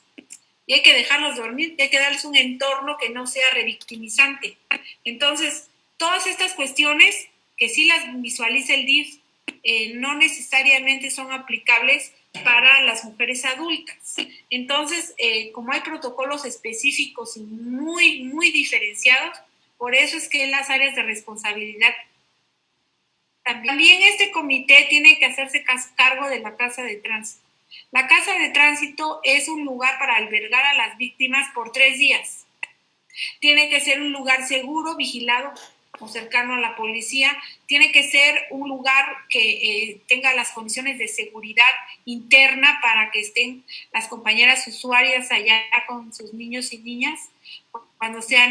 [SPEAKER 7] y hay que dejarlos dormir, hay que darles un entorno que no sea revictimizante. Entonces, todas estas cuestiones que sí las visualiza el DIF no necesariamente son aplicables para las mujeres adultas. Entonces, como hay protocolos específicos y muy, muy diferenciados, por eso es que en las áreas de responsabilidad también este comité tiene que hacerse cargo de la casa de tránsito. La casa de tránsito es un lugar para albergar a las víctimas por 3 días. Tiene que ser un lugar seguro, vigilado o cercano a la policía. Tiene que ser un lugar que tenga las condiciones de seguridad interna para que estén las compañeras usuarias allá con sus niños y niñas cuando sea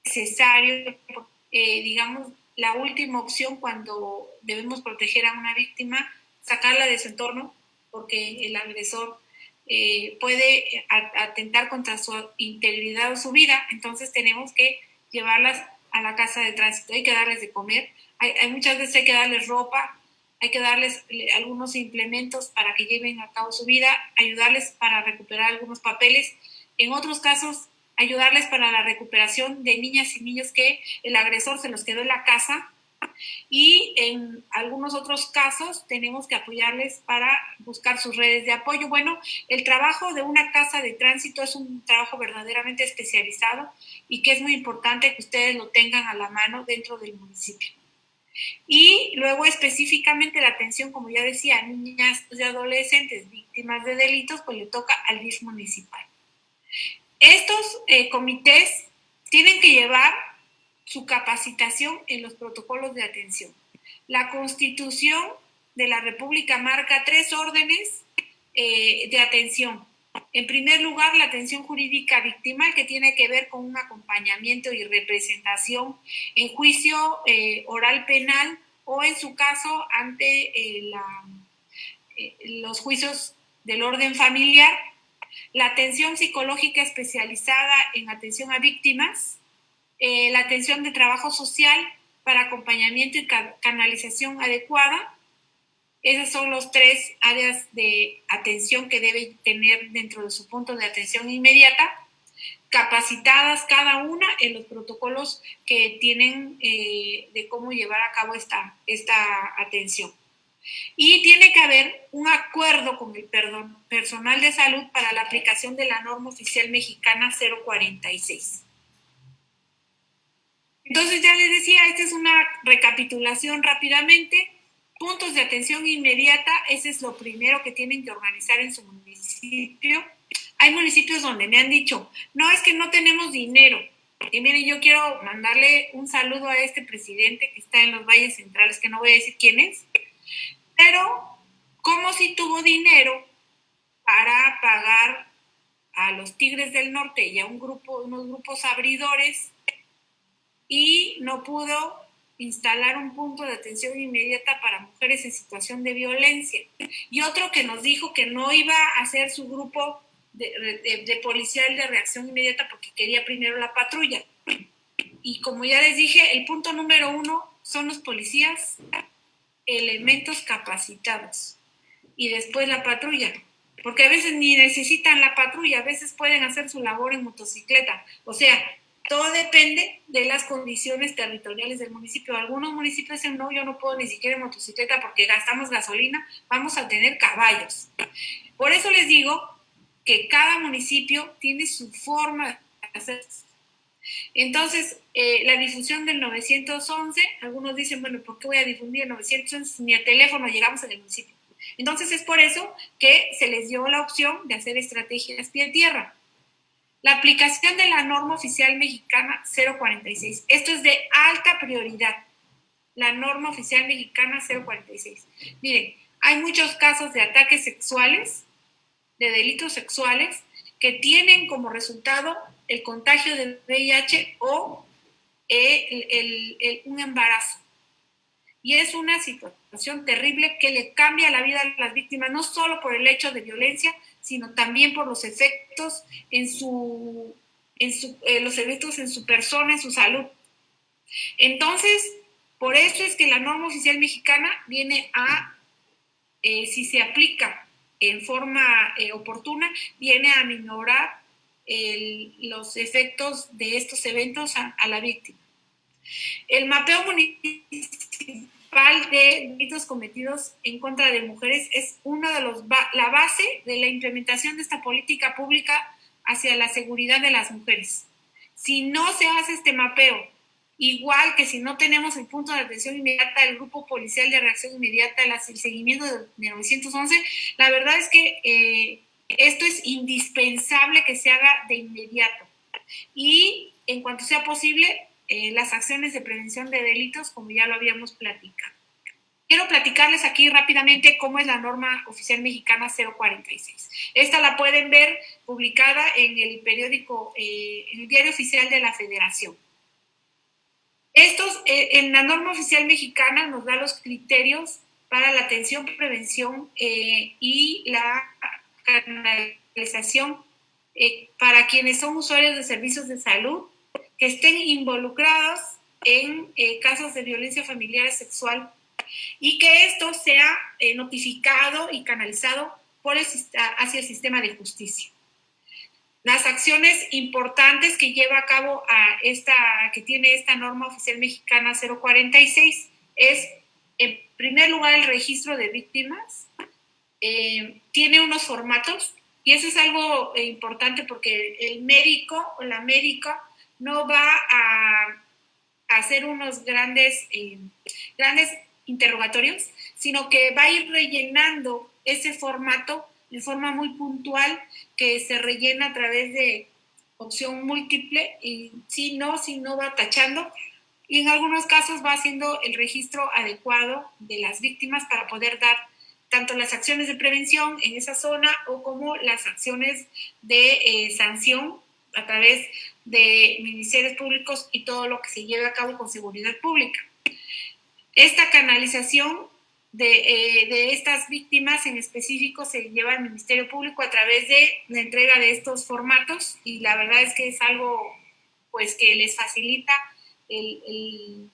[SPEAKER 7] necesario. Digamos, la última opción cuando debemos proteger a una víctima, sacarla de su entorno, porque el agresor puede atentar contra su integridad o su vida. Entonces tenemos que llevarlas a la casa de tránsito, hay que darles de comer, hay muchas veces hay que darles ropa, hay que darles algunos implementos para que lleven a cabo su vida, ayudarles para recuperar algunos papeles, en otros casos ayudarles para la recuperación de niñas y niños que el agresor se los quedó en la casa, y en algunos otros casos tenemos que apoyarles para buscar sus redes de apoyo. Bueno, el trabajo de una casa de tránsito es un trabajo verdaderamente especializado y que es muy importante que ustedes lo tengan a la mano dentro del municipio. Y luego específicamente la atención, como ya decía, a niñas y adolescentes víctimas de delitos, pues le toca al DIF municipal. Estos comités tienen que llevar su capacitación en los protocolos de atención. La Constitución de la República marca 3 órdenes de atención. En primer lugar, la atención jurídica victimal, que tiene que ver con un acompañamiento y representación en juicio oral penal o, en su caso, ante los juicios del orden familiar. La atención psicológica especializada en atención a víctimas, la atención de trabajo social para acompañamiento y canalización adecuada. Esas son los 3 áreas de atención que debe tener dentro de su punto de atención inmediata, capacitadas cada una en los protocolos que tienen de cómo llevar a cabo esta atención. Y tiene que haber un acuerdo con el personal de salud para la aplicación de la norma oficial mexicana 046. Entonces, ya les decía, esta es una recapitulación rápidamente. Puntos de atención inmediata, ese es lo primero que tienen que organizar en su municipio. Hay municipios donde me han dicho, no, es que no tenemos dinero. Y miren, yo quiero mandarle un saludo a este presidente que está en los Valles Centrales, que no voy a decir quién es, pero como si tuvo dinero para pagar a los Tigres del Norte y a unos grupos abridores, y no pudo instalar un punto de atención inmediata para mujeres en situación de violencia. Y otro que nos dijo que no iba a hacer su grupo de policial de reacción inmediata porque quería primero la patrulla. Y como ya les dije, el punto número 1 son los policías, elementos capacitados, y después la patrulla, porque a veces ni necesitan la patrulla, a veces pueden hacer su labor en motocicleta. O sea, todo depende de las condiciones territoriales del municipio. Algunos municipios dicen, no, yo no puedo ni siquiera en motocicleta porque gastamos gasolina, vamos a tener caballos. Por eso les digo que cada municipio tiene su forma de hacer. Entonces, la difusión del 911, algunos dicen, bueno, ¿por qué voy a difundir el 911? Ni a teléfono llegamos en el municipio. Entonces, es por eso que se les dio la opción de hacer estrategias pie a tierra. La aplicación de la norma oficial mexicana 046. Esto es de alta prioridad. La norma oficial mexicana 046. Miren, hay muchos casos de ataques sexuales, de delitos sexuales, que tienen como resultado el contagio del VIH o un embarazo. Y es una situación terrible que le cambia la vida a las víctimas, no solo por el hecho de violencia, sino también por los efectos los efectos en su persona, en su salud. Entonces, por eso es que la norma oficial mexicana viene a, si se aplica en forma oportuna, viene a minorar los efectos de estos eventos a la víctima. El mapeo municipal de delitos cometidos en contra de mujeres es uno de la base de la implementación de esta política pública hacia la seguridad de las mujeres. Si no se hace este mapeo, igual que si no tenemos el punto de atención inmediata del grupo policial de reacción inmediata, el seguimiento de 911, la verdad es que esto es indispensable que se haga de inmediato. Y en cuanto sea posible, las acciones de prevención de delitos, como ya lo habíamos platicado. Quiero platicarles aquí rápidamente cómo es la norma oficial mexicana 046. Esta la pueden ver publicada en el periódico, en el Diario Oficial de la Federación. En la norma oficial mexicana nos da los criterios para la atención, prevención y la canalización para quienes son usuarios de servicios de salud que estén involucrados en casos de violencia familiar y sexual, y que esto sea notificado y canalizado hacia el sistema de justicia. Las acciones importantes que lleva a cabo que tiene esta norma oficial mexicana 046 es, en primer lugar, el registro de víctimas. Tiene unos formatos, y eso es algo importante porque el médico o la médica no va a hacer unos grandes interrogatorios, sino que va a ir rellenando ese formato de forma muy puntual, que se rellena a través de opción múltiple, y si no va tachando, y en algunos casos va haciendo el registro adecuado de las víctimas para poder dar tanto las acciones de prevención en esa zona o como las acciones de sanción a través de ministerios públicos y todo lo que se lleve a cabo con seguridad pública. Esta canalización de estas víctimas en específico se lleva al Ministerio Público a través de la entrega de estos formatos, y la verdad es que es algo pues que les facilita el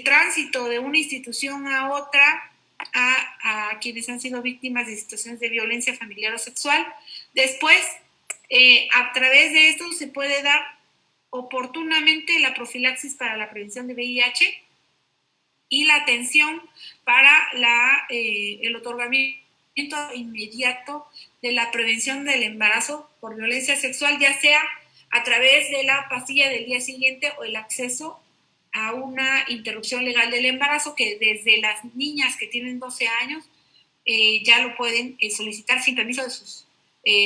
[SPEAKER 7] tránsito de una institución a otra a quienes han sido víctimas de situaciones de violencia familiar o sexual. Después, a través de esto se puede dar oportunamente la profilaxis para la prevención de VIH y la atención para el otorgamiento inmediato de la prevención del embarazo por violencia sexual, ya sea a través de la pastilla del día siguiente o el acceso a una interrupción legal del embarazo, que desde las niñas que tienen 12 años ya lo pueden solicitar sin permiso de sus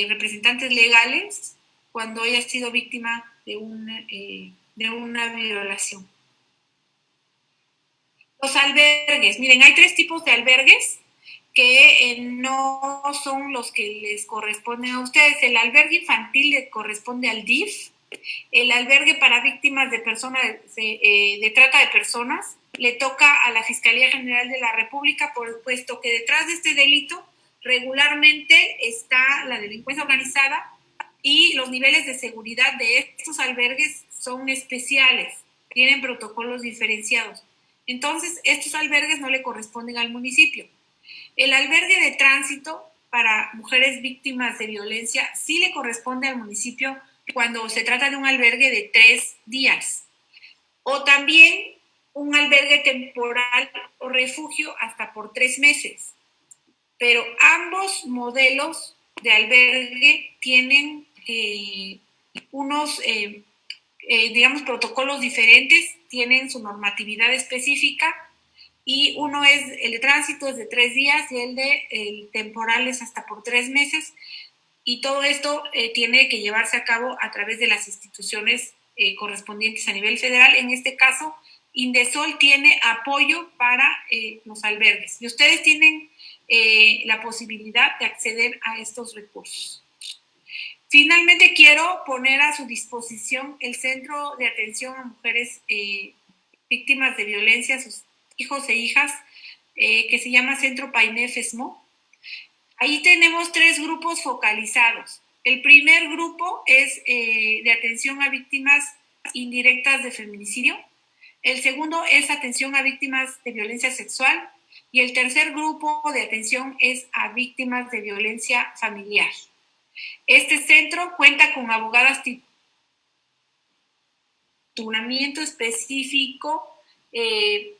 [SPEAKER 7] representantes legales cuando haya sido víctima de una violación. Los albergues. Miren, hay 3 tipos de albergues que no son los que les corresponden a ustedes. El albergue infantil le corresponde al DIF. El albergue para víctimas de de trata de personas le toca a la Fiscalía General de la República, puesto que detrás de este delito regularmente está la delincuencia organizada, y los niveles de seguridad de estos albergues son especiales, tienen protocolos diferenciados. Entonces, estos albergues no le corresponden al municipio. El albergue de tránsito para mujeres víctimas de violencia sí le corresponde al municipio cuando se trata de un albergue de 3 días. O también un albergue temporal o refugio hasta por 3 meses. Pero ambos modelos de albergue tienen unos, protocolos diferentes, tienen su normatividad específica, y uno es el de tránsito, es de 3 días, y el temporal es hasta por 3 meses, y todo esto tiene que llevarse a cabo a través de las instituciones correspondientes a nivel federal. En este caso, Indesol tiene apoyo para los albergues, y ustedes tienen la posibilidad de acceder a estos recursos. Finalmente, quiero poner a su disposición el Centro de Atención a Mujeres víctimas de violencia, sus hijos e hijas, que se llama Centro PAIMEF-ESMO. Ahí tenemos 3 grupos focalizados. El primer grupo es de atención a víctimas indirectas de feminicidio. El segundo es atención a víctimas de violencia sexual. Y el tercer grupo de atención es a víctimas de violencia familiar. Este centro cuenta con abogadas titulamiento específico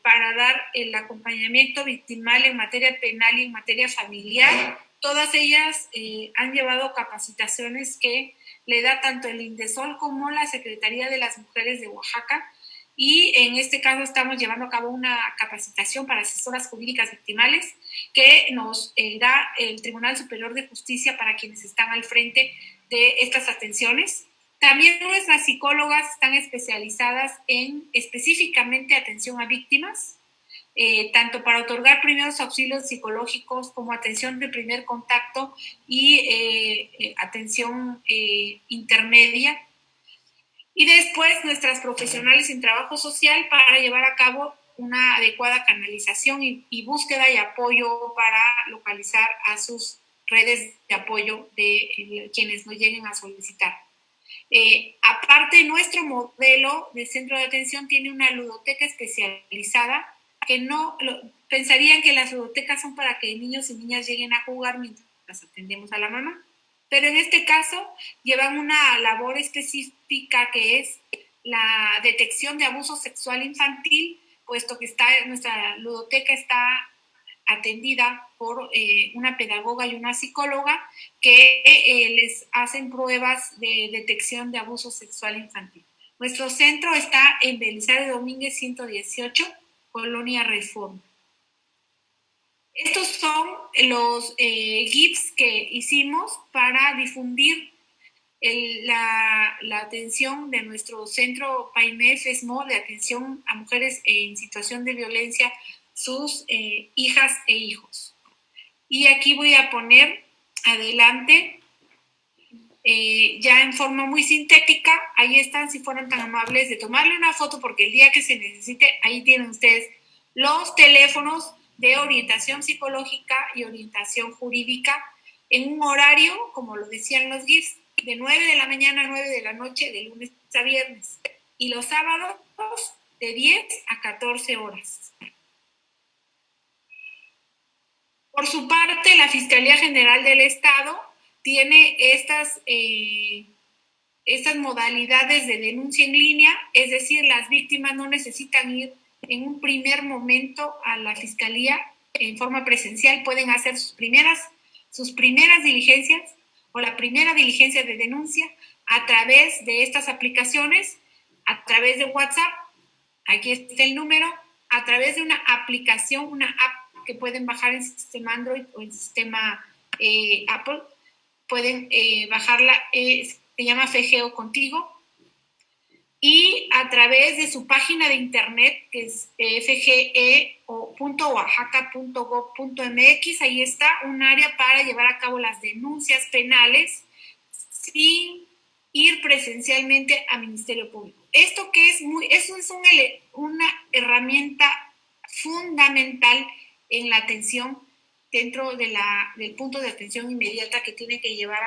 [SPEAKER 7] para dar el acompañamiento victimal en materia penal y en materia familiar. Todas ellas han llevado capacitaciones que le da tanto el INDESOL como la Secretaría de las Mujeres de Oaxaca, y en este caso estamos llevando a cabo una capacitación para asesoras jurídicas victimales que nos da el Tribunal Superior de Justicia para quienes están al frente de estas atenciones. También nuestras psicólogas están especializadas en específicamente atención a víctimas, tanto para otorgar primeros auxilios psicológicos como atención de primer contacto y atención intermedia. Y después nuestras profesionales en trabajo social para llevar a cabo una adecuada canalización y búsqueda y apoyo para localizar a sus redes de apoyo de quienes nos lleguen a solicitar. Aparte, nuestro modelo de centro de atención tiene una ludoteca especializada que pensarían que las ludotecas son para que niños y niñas lleguen a jugar mientras atendemos a la mamá. Pero en este caso llevan una labor específica que es la detección de abuso sexual infantil, puesto que nuestra ludoteca está atendida por una pedagoga y una psicóloga que les hacen pruebas de detección de abuso sexual infantil. Nuestro centro está en Belisario Domínguez 118, Colonia Reforma. Estos son los GIFs que hicimos para difundir la atención de nuestro centro PAIMEF-ESMO de atención a mujeres en situación de violencia, sus hijas e hijos. Y aquí voy a poner adelante, ya en forma muy sintética, ahí están, si fueran tan amables de tomarle una foto, porque el día que se necesite, ahí tienen ustedes los teléfonos de orientación psicológica y orientación jurídica en un horario, como lo decían los GIFs, de 9 de la mañana a 9 de la noche, de lunes a viernes, y los sábados de 10 a 14 horas. Por su parte, la Fiscalía General del Estado tiene estas modalidades de denuncia en línea, es decir, las víctimas no necesitan ir en un primer momento a la Fiscalía en forma presencial, pueden hacer sus primeras diligencias o la primera diligencia de denuncia a través de estas aplicaciones, a través de WhatsApp, aquí está el número, a través de una aplicación, una app que pueden bajar en sistema Android o en sistema Apple, pueden bajarla, se llama FGO Contigo, y a través de su página de internet, que es fge.oaxaca.gov.mx, ahí está un área para llevar a cabo las denuncias penales sin ir presencialmente al Ministerio Público. Esto que es una herramienta fundamental en la atención dentro del punto de atención inmediata que tiene que llevar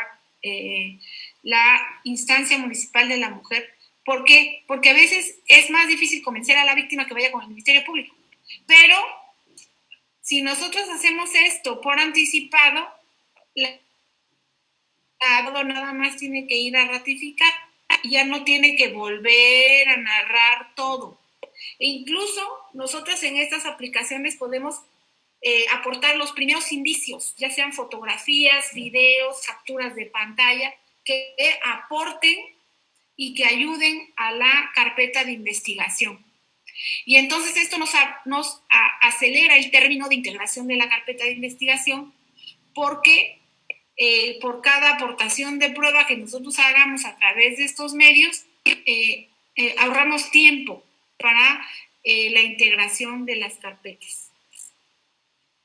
[SPEAKER 7] la instancia municipal de la mujer. ¿Por qué? Porque a veces es más difícil convencer a la víctima que vaya con el Ministerio Público. Pero si nosotros hacemos esto por anticipado, la nada más tiene que ir a ratificar, ya no tiene que volver a narrar todo. E incluso nosotros en estas aplicaciones podemos aportar los primeros indicios, ya sean fotografías, videos, capturas de pantalla, que aporten y que ayuden a la carpeta de investigación. Y entonces esto nos acelera el término de integración de la carpeta de investigación, porque por cada aportación de prueba que nosotros hagamos a través de estos medios, ahorramos tiempo para la integración de las carpetas.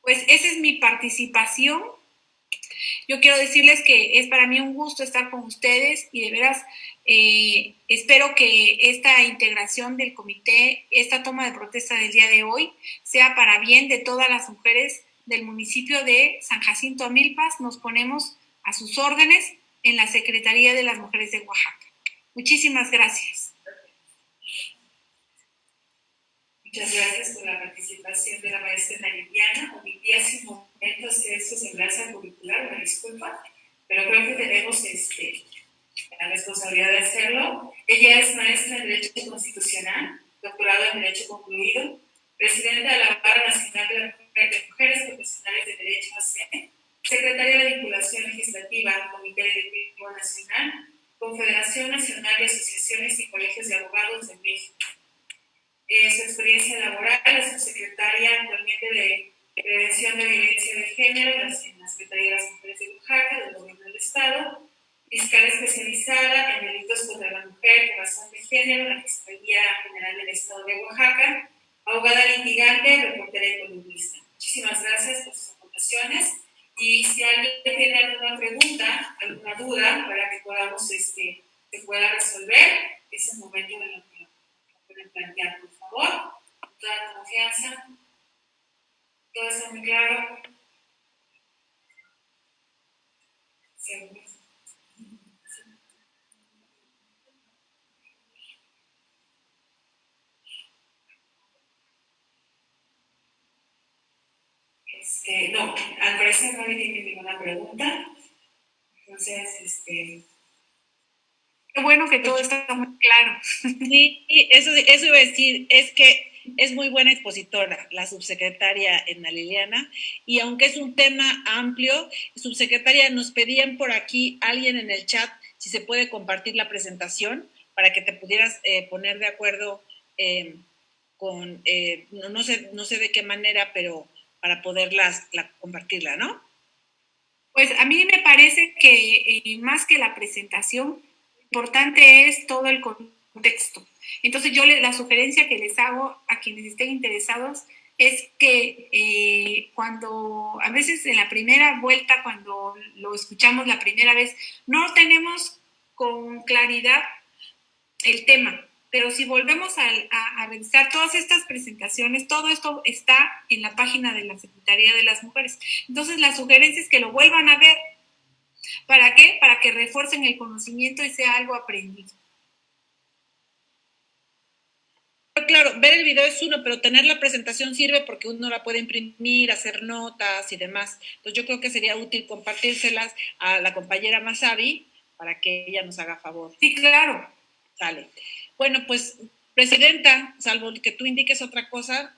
[SPEAKER 7] Pues esa es mi participación Yo quiero decirles que es para mí un gusto estar con ustedes y de veras espero que esta integración del comité, esta toma de protesta del día de hoy, sea para bien de todas las mujeres del municipio de San Jacinto Amilpas. Nos ponemos a sus órdenes en la Secretaría de las Mujeres de Oaxaca. Muchísimas gracias.
[SPEAKER 5] Muchas gracias por la participación de la maestra Ana Liliana. Omití hace un momento hacer su semblanza curricular, una disculpa, pero creo que tenemos la responsabilidad de hacerlo. Ella es maestra en Derecho Constitucional, doctorado en Derecho concluido, presidenta de la Barra Nacional de Mujeres Profesionales de Derecho AC, secretaria de Vinculación Legislativa, Comité Directivo Nacional, Confederación Nacional de Asociaciones y Colegios de Abogados de México. Su experiencia laboral es subsecretaria actualmente de Prevención de Violencia de Género en la Secretaría de las Mujeres de Oaxaca, del Gobierno del Estado, fiscal especializada en delitos contra la mujer por razón de género en la Fiscalía General del Estado de Oaxaca, abogada litigante, reportera y columnista. Muchísimas gracias por sus aportaciones y si alguien tiene alguna pregunta, alguna duda para que podamos se pueda resolver, es el momento de lo que pueden plantear, por favor, con toda la confianza. Todo está muy claro. Sí. No, al parecer no hay ninguna pregunta. Entonces,
[SPEAKER 7] Qué bueno que todo está muy claro.
[SPEAKER 3] Sí, eso iba a decir, es que es muy buena expositora, la subsecretaria Ana Liliana, y aunque es un tema amplio, subsecretaria, nos pedían por aquí alguien en el chat si se puede compartir la presentación para que te pudieras poner de acuerdo con, no sé de qué manera, pero para poderlas compartirla, ¿no?
[SPEAKER 7] Pues a mí me parece que más que la presentación, lo importante es todo el contexto. Entonces yo la sugerencia que les hago a quienes estén interesados es que cuando a veces en la primera vuelta, cuando lo escuchamos la primera vez, no tenemos con claridad el tema. Pero si volvemos a revisar todas estas presentaciones, todo esto está en la página de la Secretaría de las Mujeres. Entonces, la sugerencia es que lo vuelvan a ver. ¿Para qué? Para que refuercen el conocimiento y sea algo aprendido.
[SPEAKER 3] Claro, ver el video es uno, pero tener la presentación sirve porque uno la puede imprimir, hacer notas y demás. Entonces, yo creo que sería útil compartírselas a la compañera Masabi para que ella nos haga favor.
[SPEAKER 7] Sí, claro.
[SPEAKER 3] Sale. Bueno, pues, presidenta, salvo que tú indiques otra cosa,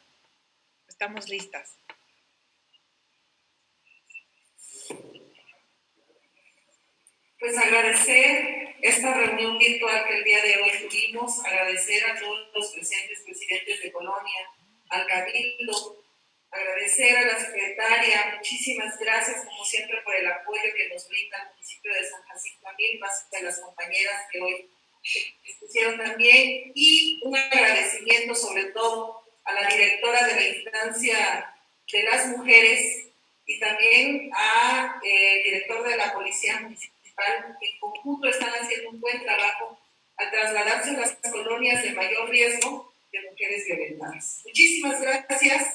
[SPEAKER 3] estamos listas.
[SPEAKER 1] Pues agradecer esta reunión virtual que el día de hoy tuvimos, agradecer a todos los presentes presidentes de colonia, al cabildo, agradecer a la secretaria, muchísimas gracias como siempre por el apoyo que nos brinda el municipio de San Jacinto Amilpas, a las compañeras que hoy expusieron también, y un agradecimiento sobre todo a la directora de la instancia de las mujeres y también al director de la Policía Municipal, que en conjunto están haciendo un buen trabajo al trasladarse a las colonias de mayor riesgo de mujeres violentadas. Muchísimas gracias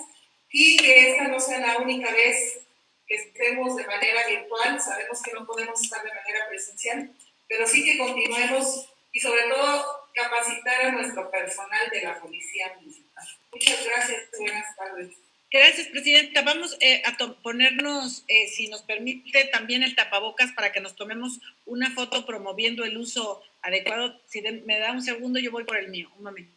[SPEAKER 1] y que esta no sea la única vez que estemos de manera virtual. Sabemos que no podemos estar de manera presencial, pero sí que continuemos y sobre todo capacitar a nuestro personal de la Policía Municipal. Muchas gracias, buenas tardes.
[SPEAKER 3] Gracias, presidenta. Vamos a ponernos, si nos permite, también el tapabocas para que nos tomemos una foto promoviendo el uso adecuado. Si me da un segundo, yo voy por el mío. Un momento.